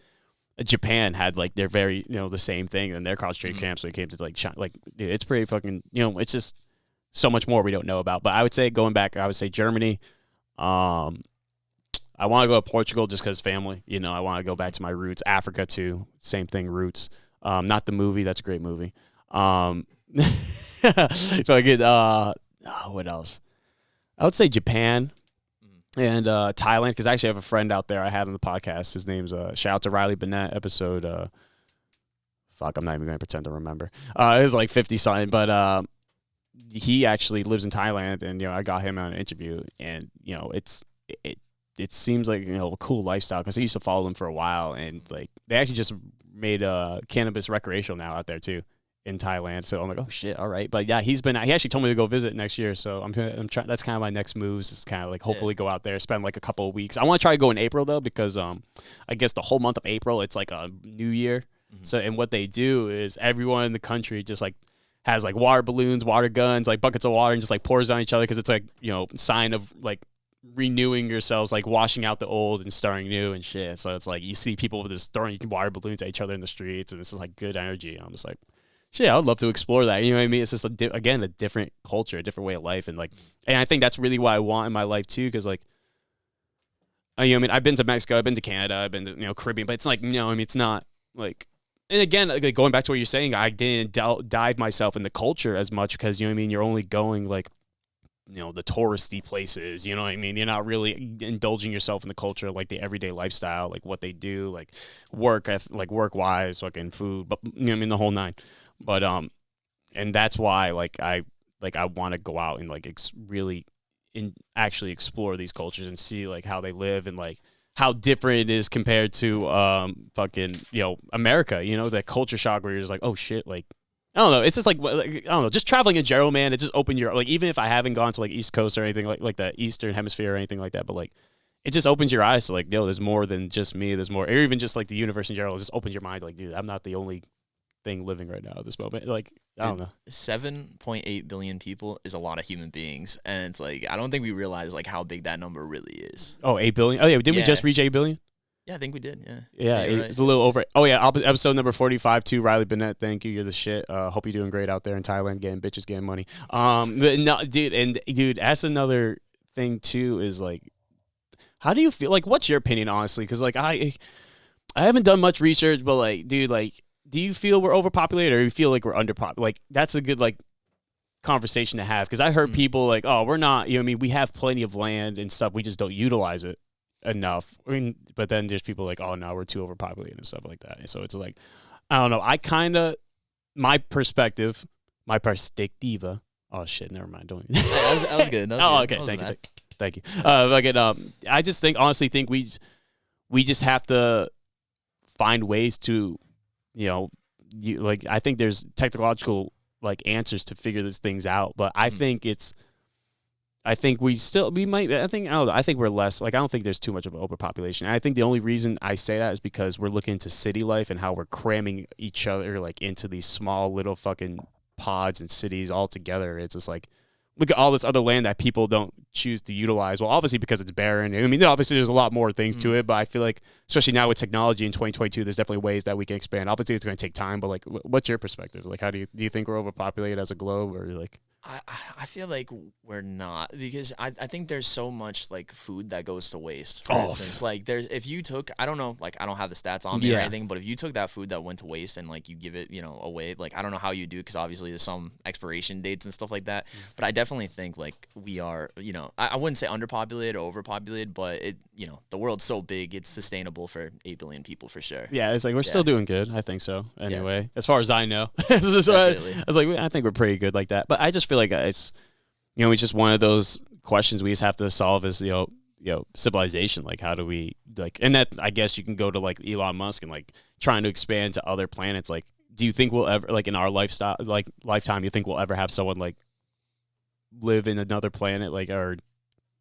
[SPEAKER 2] Japan had, like, their very, the same thing in their concentration camps when it came to, like, dude, it's pretty fucking, it's just so much more we don't know about. But I would say, going back, I would say Germany. I want to go to Portugal just because family. I want to go back to my roots. Africa, too. Same thing, roots. Not the movie. That's a great movie. What else? I would say Japan and Thailand, because I actually have a friend out there I had on the podcast. His name's shout out to Riley Bennett, episode I'm not even going to pretend to remember. It was like 50 something, but he actually lives in Thailand, and I got him on an interview, and it seems like a cool lifestyle because I used to follow them for a while, and like they actually just made cannabis recreational now out there too. In Thailand, so I'm like, oh shit, all right. But yeah, he actually told me to go visit next year, so I'm trying. That's kind of my next moves. Is kind of like hopefully go out there, spend like a couple of weeks. I want to try to go in April though, because I guess the whole month of April it's like a new year. So and what they do is everyone in the country just like has like water balloons, water guns, like buckets of water, and just like pours on each other because it's like, you know, sign of like renewing yourselves, like washing out the old and starting new and shit. So it's like you see people with this throwing water balloons at each other in the streets, and this is like good energy. I'm just like, shit, I would love to explore that. You know what I mean? It's just again a different culture, a different way of life, and I think that's really what I want in my life too. Because like, you know, I mean, I've been to Mexico, I've been to Canada, I've been to, you know, Caribbean, but it's like, you know, I mean, it's not like. And again, like going back to what you're saying, I didn't dive myself in the culture as much because, you know what I mean, you're only going like, you know, the touristy places, you know what I mean? You're not really indulging yourself in the culture, like the everyday lifestyle, like what they do, like work-wise, fucking food, but, you know what I mean, the whole nine. But, and that's why, like, I want to go out and like really actually explore these cultures and see like how they live and like how different it is compared to fucking, you know, America, you know, that culture shock where you're just like, oh shit, like, I don't know. It's just like, I don't know, just traveling in general, man, it just opened your, like, even if I haven't gone to like East Coast or anything like the Eastern Hemisphere or anything like that, but like, it just opens your eyes to like, yo, there's more than just me, there's more, or even just like the universe in general, it just opens your mind like, dude, I'm not the only thing living right now at this moment. Like, I don't know.
[SPEAKER 3] 7.8 billion people is a lot of human beings, and it's like I don't think we realize like how big that number really is.
[SPEAKER 2] Oh, 8 billion. Oh yeah, didn't we just reach 8 billion?
[SPEAKER 3] Yeah, I think we did.
[SPEAKER 2] Yeah, it's a little over. Oh yeah, episode number 45 too. Riley Bennett, thank you. You're the shit. Hope you're doing great out there in Thailand, getting bitches, getting money. But no, dude, that's another thing too. Is like, how do you feel? Like, what's your opinion, honestly? Because like I haven't done much research, but like, dude, like, do you feel we're overpopulated or do you feel like we're underpopulated? Like, that's a good like conversation to have because I heard people like, oh, we're not. You know what I mean? We have plenty of land and stuff. We just don't utilize it enough. I mean, but then there's people like, oh no, we're too overpopulated and stuff like that. And so it's like, I don't know. I kind of, my perspectiva. Oh shit, never mind. Don't. That was good. Okay. Thank you. I just honestly think we just have to find ways to, you know, I think there's technological like answers to figure these things out, but I think I think we're less, like, I don't think there's too much of an overpopulation. And I think the only reason I say that is because we're looking into city life and how we're cramming each other, like, into these small little fucking pods and cities all together. It's just like, look at all this other land that people don't choose to utilize. Well, obviously because it's barren. I mean, obviously there's a lot more things to it, but I feel like, especially now with technology in 2022, there's definitely ways that we can expand. Obviously it's going to take time, but like, what's your perspective? Like, how do you think we're overpopulated as a globe, or like?
[SPEAKER 3] I feel like we're not, because I think there's so much like food that goes to waste. For instance, like if you took, I don't know, like I don't have the stats on me or anything, but if you took that food that went to waste and like you give it, you know, away, like I don't know how you do, because obviously there's some expiration dates and stuff like that. But I definitely think like we are, you know, I wouldn't say underpopulated or overpopulated, but it, you know, the world's so big, it's sustainable for 8 billion people for sure.
[SPEAKER 2] Yeah, it's like we're still doing good. I think so. Anyway, as far as I know, I was like, I think we're pretty good like that. But I just feel like it's, you know, it's just one of those questions we just have to solve as, you know, civilization. Like, how do we, like, and that, I guess you can go to like Elon Musk and like trying to expand to other planets. Like, do you think we'll ever, like in our lifetime, you think we'll ever have someone like live in another planet, like, or?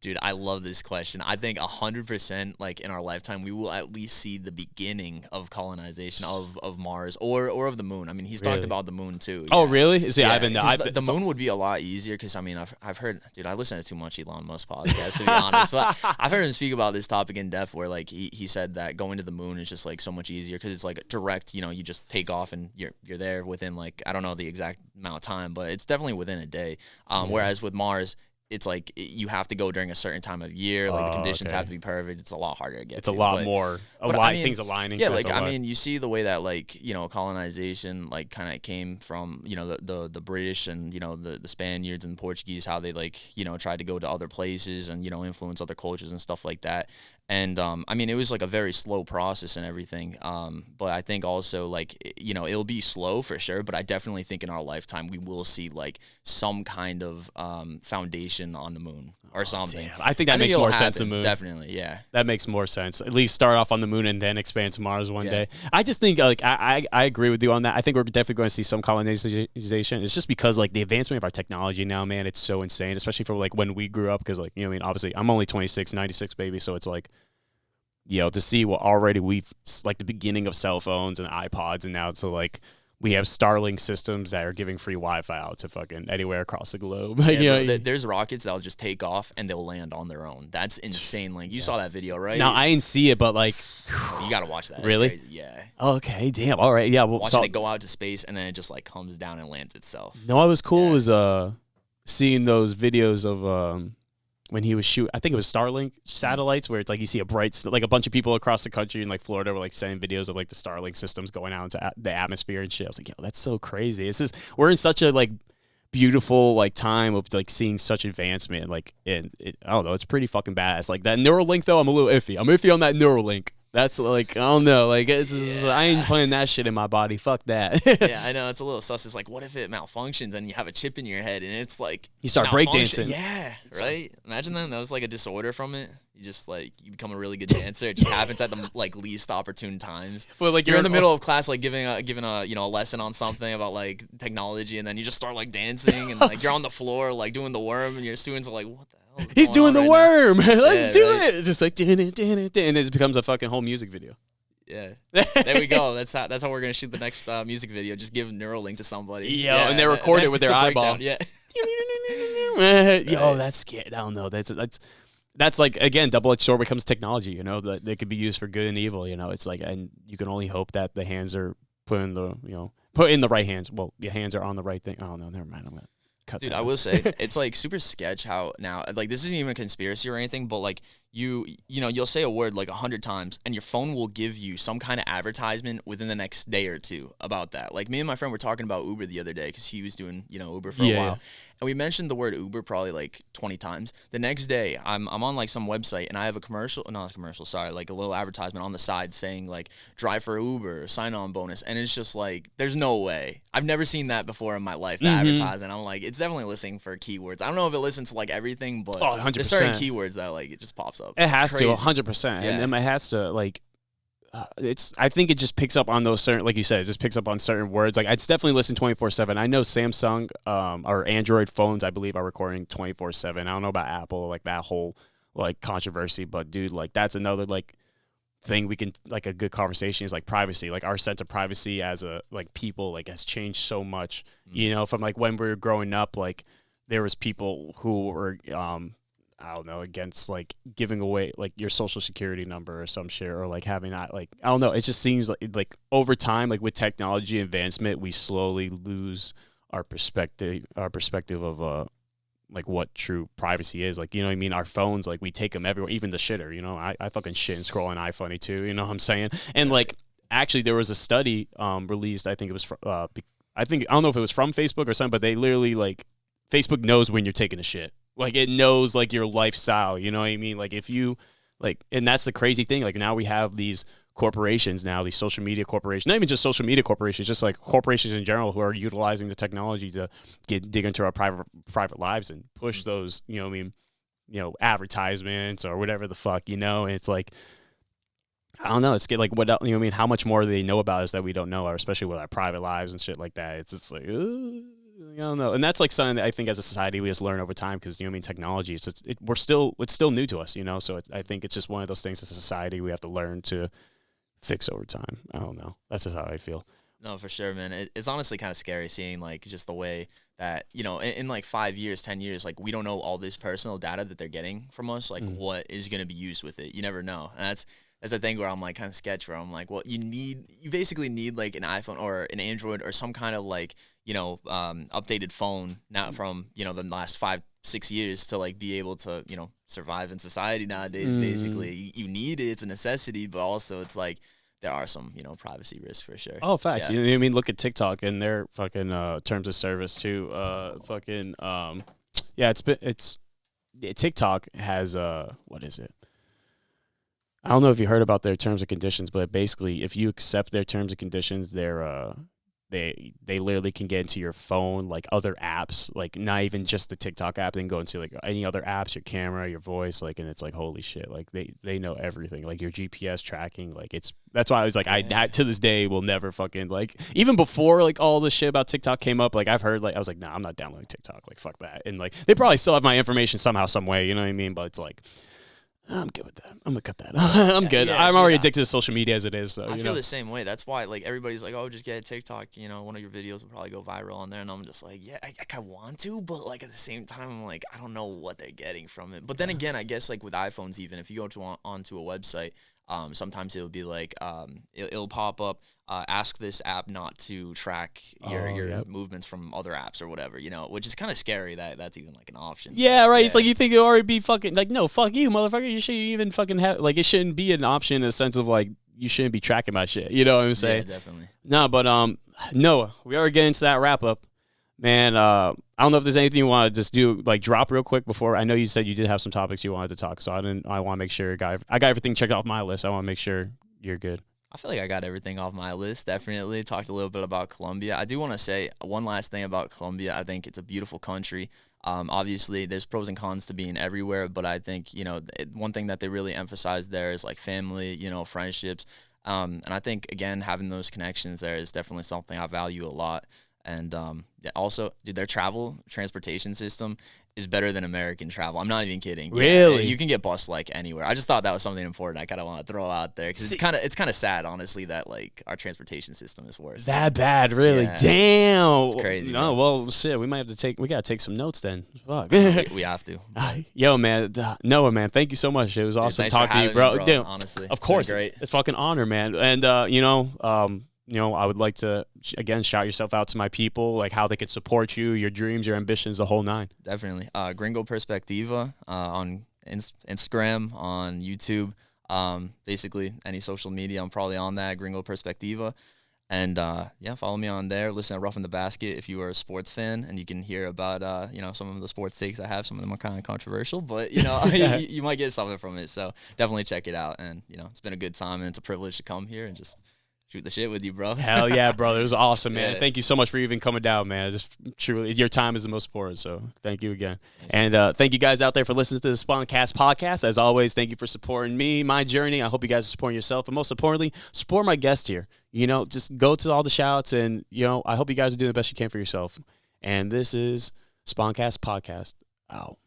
[SPEAKER 3] Dude, I love this question. I think 100%, like in our lifetime, we will at least see the beginning of colonization of Mars or of the moon. I mean, he's talked about the moon too.
[SPEAKER 2] Oh, really? See,
[SPEAKER 3] yeah, the moon would be a lot easier because I mean, I've heard, dude, I listen to too much Elon Musk podcast to be honest, but I've heard him speak about this topic in depth where like he said that going to the moon is just like so much easier because it's like direct. You know, you just take off and you're there within like, I don't know the exact amount of time, but it's definitely within a day. Whereas with Mars, it's like you have to go during a certain time of year. Like the conditions have to be perfect. It's a lot harder to get to.
[SPEAKER 2] It's a lot more things aligning.
[SPEAKER 3] Yeah, like I mean, you see the way that like, you know, colonization like kind of came from, you know, the British and, you know, the Spaniards and Portuguese, how they like, you know, tried to go to other places and, you know, influence other cultures and stuff like that. And, I mean, it was like a very slow process and everything. But I think also like, you know, it'll be slow for sure, but I definitely think in our lifetime, we will see like some kind of, foundation on the moon or something.
[SPEAKER 2] Damn. I think that makes more sense than the moon.
[SPEAKER 3] Definitely. Yeah.
[SPEAKER 2] That makes more sense. At least start off on the moon and then expand to Mars one day. I just think like, I agree with you on that. I think we're definitely going to see some colonization. It's just because like the advancement of our technology now, man, it's so insane, especially for like when we grew up. Cause like, you know what I mean, obviously I'm only 26, 96 baby. So it's like, you know, to see what already we've, like the beginning of cell phones and iPods, and now to like we have Starlink systems that are giving free Wi-Fi out to fucking anywhere across the globe. Like,
[SPEAKER 3] Yeah,
[SPEAKER 2] you know,
[SPEAKER 3] there's rockets that'll just take off and they'll land on their own. That's insane. Like you saw that video, right?
[SPEAKER 2] no, I didn't see it, but like,
[SPEAKER 3] You gotta watch that. It's
[SPEAKER 2] really?
[SPEAKER 3] crazy. Yeah.
[SPEAKER 2] Okay, damn. All right, yeah. Well,
[SPEAKER 3] Watching it go out to space and then it just like comes down and lands itself.
[SPEAKER 2] no, what was cool was seeing those videos of when he was shooting. I think it was Starlink satellites, where it's like you see like a bunch of people across the country in like Florida were like sending videos of like the Starlink systems going out into the atmosphere and shit. I was like, yo, that's so crazy. We're in such a like beautiful like time of like seeing such advancement. Like, and I don't know, it's pretty fucking badass. Like that Neuralink though, I'm a little iffy. I'm iffy on that Neuralink. That's like, I don't know, like I ain't putting that shit in my body. Fuck that.
[SPEAKER 3] Yeah, I know, it's a little sus. It's like, what if it malfunctions and you have a chip in your head and it's like
[SPEAKER 2] You start
[SPEAKER 3] malfunction?
[SPEAKER 2] breakdancing.
[SPEAKER 3] Yeah, right. Imagine that was like a disorder from it. You just like you become a really good dancer. It just happens at the like least opportune times.
[SPEAKER 2] But like
[SPEAKER 3] You're in the middle of class, like giving a a lesson on something about like technology, and then you just start like dancing and like you're on the floor like doing the worm, and your students are like, what the hell?
[SPEAKER 2] He's doing the worm. Let's do
[SPEAKER 3] right.
[SPEAKER 2] it. Just like and it becomes a fucking whole music video.
[SPEAKER 3] Yeah, there we go. That's how we're gonna shoot the next music video. Just give Neuralink to somebody.
[SPEAKER 2] Yeah, and they record it with their eyeball.
[SPEAKER 3] Yeah.
[SPEAKER 2] Yo, that's scary. I don't know. That's like, again, double-edged sword becomes technology. You know, that they could be used for good and evil. You know, it's like, and you can only hope that the hands are put in the right hands. Well, your hands are on the right thing. Oh no, never mind. I'm gonna cut.
[SPEAKER 3] Dude,
[SPEAKER 2] that
[SPEAKER 3] I
[SPEAKER 2] out.
[SPEAKER 3] will say it's like super sketch how now, like, this isn't even a conspiracy or anything, but like you'll say a word like 100 times and your phone will give you some kind of advertisement within the next day or two about that. Like me and my friend were talking about Uber the other day because he was doing Uber for a while, and we mentioned the word Uber probably like 20 times. The next day I'm on like some website and I have like a little advertisement on the side saying like drive for Uber, sign on bonus, and it's just like there's no way. I've never seen that before in my life, the advertisement. I'm like, it's definitely listening for keywords. I don't know if it listens to like everything, but
[SPEAKER 2] 100%.
[SPEAKER 3] there's certain keywords that like it just pops up.
[SPEAKER 2] It has to,
[SPEAKER 3] crazy.
[SPEAKER 2] 100%.
[SPEAKER 3] Yeah.
[SPEAKER 2] And it has to, like, I think it just picks up on those certain, like you said, it just picks up on certain words. Like, it's definitely listen 24/7. I know Samsung or Android phones, I believe, are recording 24/7. I don't know about Apple, like that whole, like, controversy. But, dude, like, that's another, like, thing we can, like, a good conversation is, like, privacy. Like, our sense of privacy as a, like, people, like, has changed so much, you know, from, like, when we were growing up, like, there was people who were, I don't know, against like giving away like your social security number or some shit, or like having that, like, I don't know. It just seems like over time, like with technology advancement, we slowly lose our perspective of like what true privacy is. Like, you know what I mean? Our phones, like we take them everywhere, even the shitter, you know, I fucking shit and scroll on iFunny too. You know what I'm saying? And like, actually there was a study released, I think it was, I don't know if it was from Facebook or something, but they literally like, Facebook knows when you're taking a shit. Like, it knows, like, your lifestyle, you know what I mean? Like, if you, like, and that's the crazy thing. Like, now we have these corporations now, these social media corporations, not even just social media corporations, just, like, corporations in general who are utilizing the technology to dig into our private lives and push those, you know what I mean, advertisements or whatever the fuck, you know? And it's like, I don't know. It's like, what, you know what I mean? How much more do they know about us that we don't know, or especially with our private lives and shit like that? It's just like, I don't know. And that's like something that I think as a society we just learn over time, because, you know what I mean, technology, it's just, it's still new to us, you know? So I think it's just one of those things as a society we have to learn to fix over time. I don't know. That's just how I feel.
[SPEAKER 3] No, for sure, man. It's honestly kind of scary seeing like just the way that, in like 5 years, 10 years, like we don't know all this personal data that they're getting from us, like what is going to be used with it. You never know. And that's a thing where I'm like kind of sketch where I'm like, well, you basically need like an iPhone or an Android or some kind of like, updated phone now from, the last 5-6 years to like be able to, survive in society nowadays. Basically, you need it. It's a necessity, but also it's like there are some, privacy risks for sure.
[SPEAKER 2] Oh, facts.
[SPEAKER 3] Yeah.
[SPEAKER 2] You know what I mean? Look at TikTok and their fucking terms of service too. TikTok has what is it? I don't know if you heard about their terms and conditions, but basically, if you accept their terms and conditions, they literally can get into your phone, like other apps, like not even just the TikTok app. They can go into like any other apps, your camera, your voice, like, and it's like, holy shit, like they know everything, like your GPS tracking, like that's why I was like, I to this day will never fucking, like, even before like all this shit about TikTok came up, like I've heard, like I was like, nah, I'm not downloading TikTok, like fuck that, and like they probably still have my information somehow, some way, you know what I mean? But it's like, I'm good with that. I'm gonna cut that. I'm good. I'm already addicted to social media as it is. So
[SPEAKER 3] I feel the same way. That's why like everybody's like, oh, just get a TikTok. You know, one of your videos will probably go viral on there. And I'm just like, yeah, I want to, but like at the same time, I'm like, I don't know what they're getting from it. But then again, I guess like with iPhones, even if you go to onto a website, sometimes it'll be like it'll pop up. Ask this app not to track your movements from other apps or whatever, you know, which is kind of scary that that's even like an option.
[SPEAKER 2] Yeah, right. Yeah. It's like you think it'll already be fucking like, no, fuck you, motherfucker. You shouldn't even fucking have like it shouldn't be an option in a sense of like you shouldn't be tracking my shit. You know what I'm saying?
[SPEAKER 3] Yeah, definitely.
[SPEAKER 2] No, but Noah, we are getting to that wrap up, man. I don't know if there's anything you want to just do like drop real quick before. I know you said you did have some topics you wanted to talk, so I want to make sure I got everything checked off my list. I want to make sure you're good.
[SPEAKER 3] I feel like I got everything off my list. Definitely talked a little bit about Colombia. I do want to say one last thing about Colombia. I think it's a beautiful country. Obviously, there's pros and cons to being everywhere, but I think, you know, one thing that they really emphasize there is like family, you know, friendships. And I think, again, having those connections there is definitely something I value a lot. And also, dude, their transportation system is better than American travel. I'm not even kidding.
[SPEAKER 2] Really?
[SPEAKER 3] Yeah, you can get bused like anywhere. I just thought that was something important. I kind of want to throw out there because it's kind of sad, honestly, that like our transportation system is worse.
[SPEAKER 2] That bad, really? Yeah. Damn.
[SPEAKER 3] It's crazy.
[SPEAKER 2] No, gotta take some notes then. Fuck.
[SPEAKER 3] we have to.
[SPEAKER 2] Yo, man, Noah, man, thank you so much. It was awesome talking to you, bro. Dude,
[SPEAKER 3] honestly,
[SPEAKER 2] of course,
[SPEAKER 3] great.
[SPEAKER 2] It's fucking honor, man. And I would like to, again, shout yourself out to my people, like how they could support you, your dreams, your ambitions, the whole nine.
[SPEAKER 3] Definitely. GringoPerspectiva on Instagram, on YouTube, basically any social media. I'm probably on that, GringoPerspectiva. And, follow me on there. Listen to Rough in the Basket if you are a sports fan, and you can hear about, some of the sports takes I have. Some of them are kind of controversial, but, you might get something from it. So definitely check it out. And, it's been a good time, and it's a privilege to come here and just shoot the shit with you, bro.
[SPEAKER 2] Hell yeah, bro. It was awesome, man.
[SPEAKER 3] Yeah.
[SPEAKER 2] Thank you so much for even coming down, man. Just truly, your time is the most important, so thank you again. And thank you guys out there for listening to the SponCast Podcast. As always, thank you for supporting me, my journey. I hope you guys are supporting yourself, and most importantly, support my guest here. Just go to all the shouts, and, I hope you guys are doing the best you can for yourself. And this is SponCast Podcast. Out.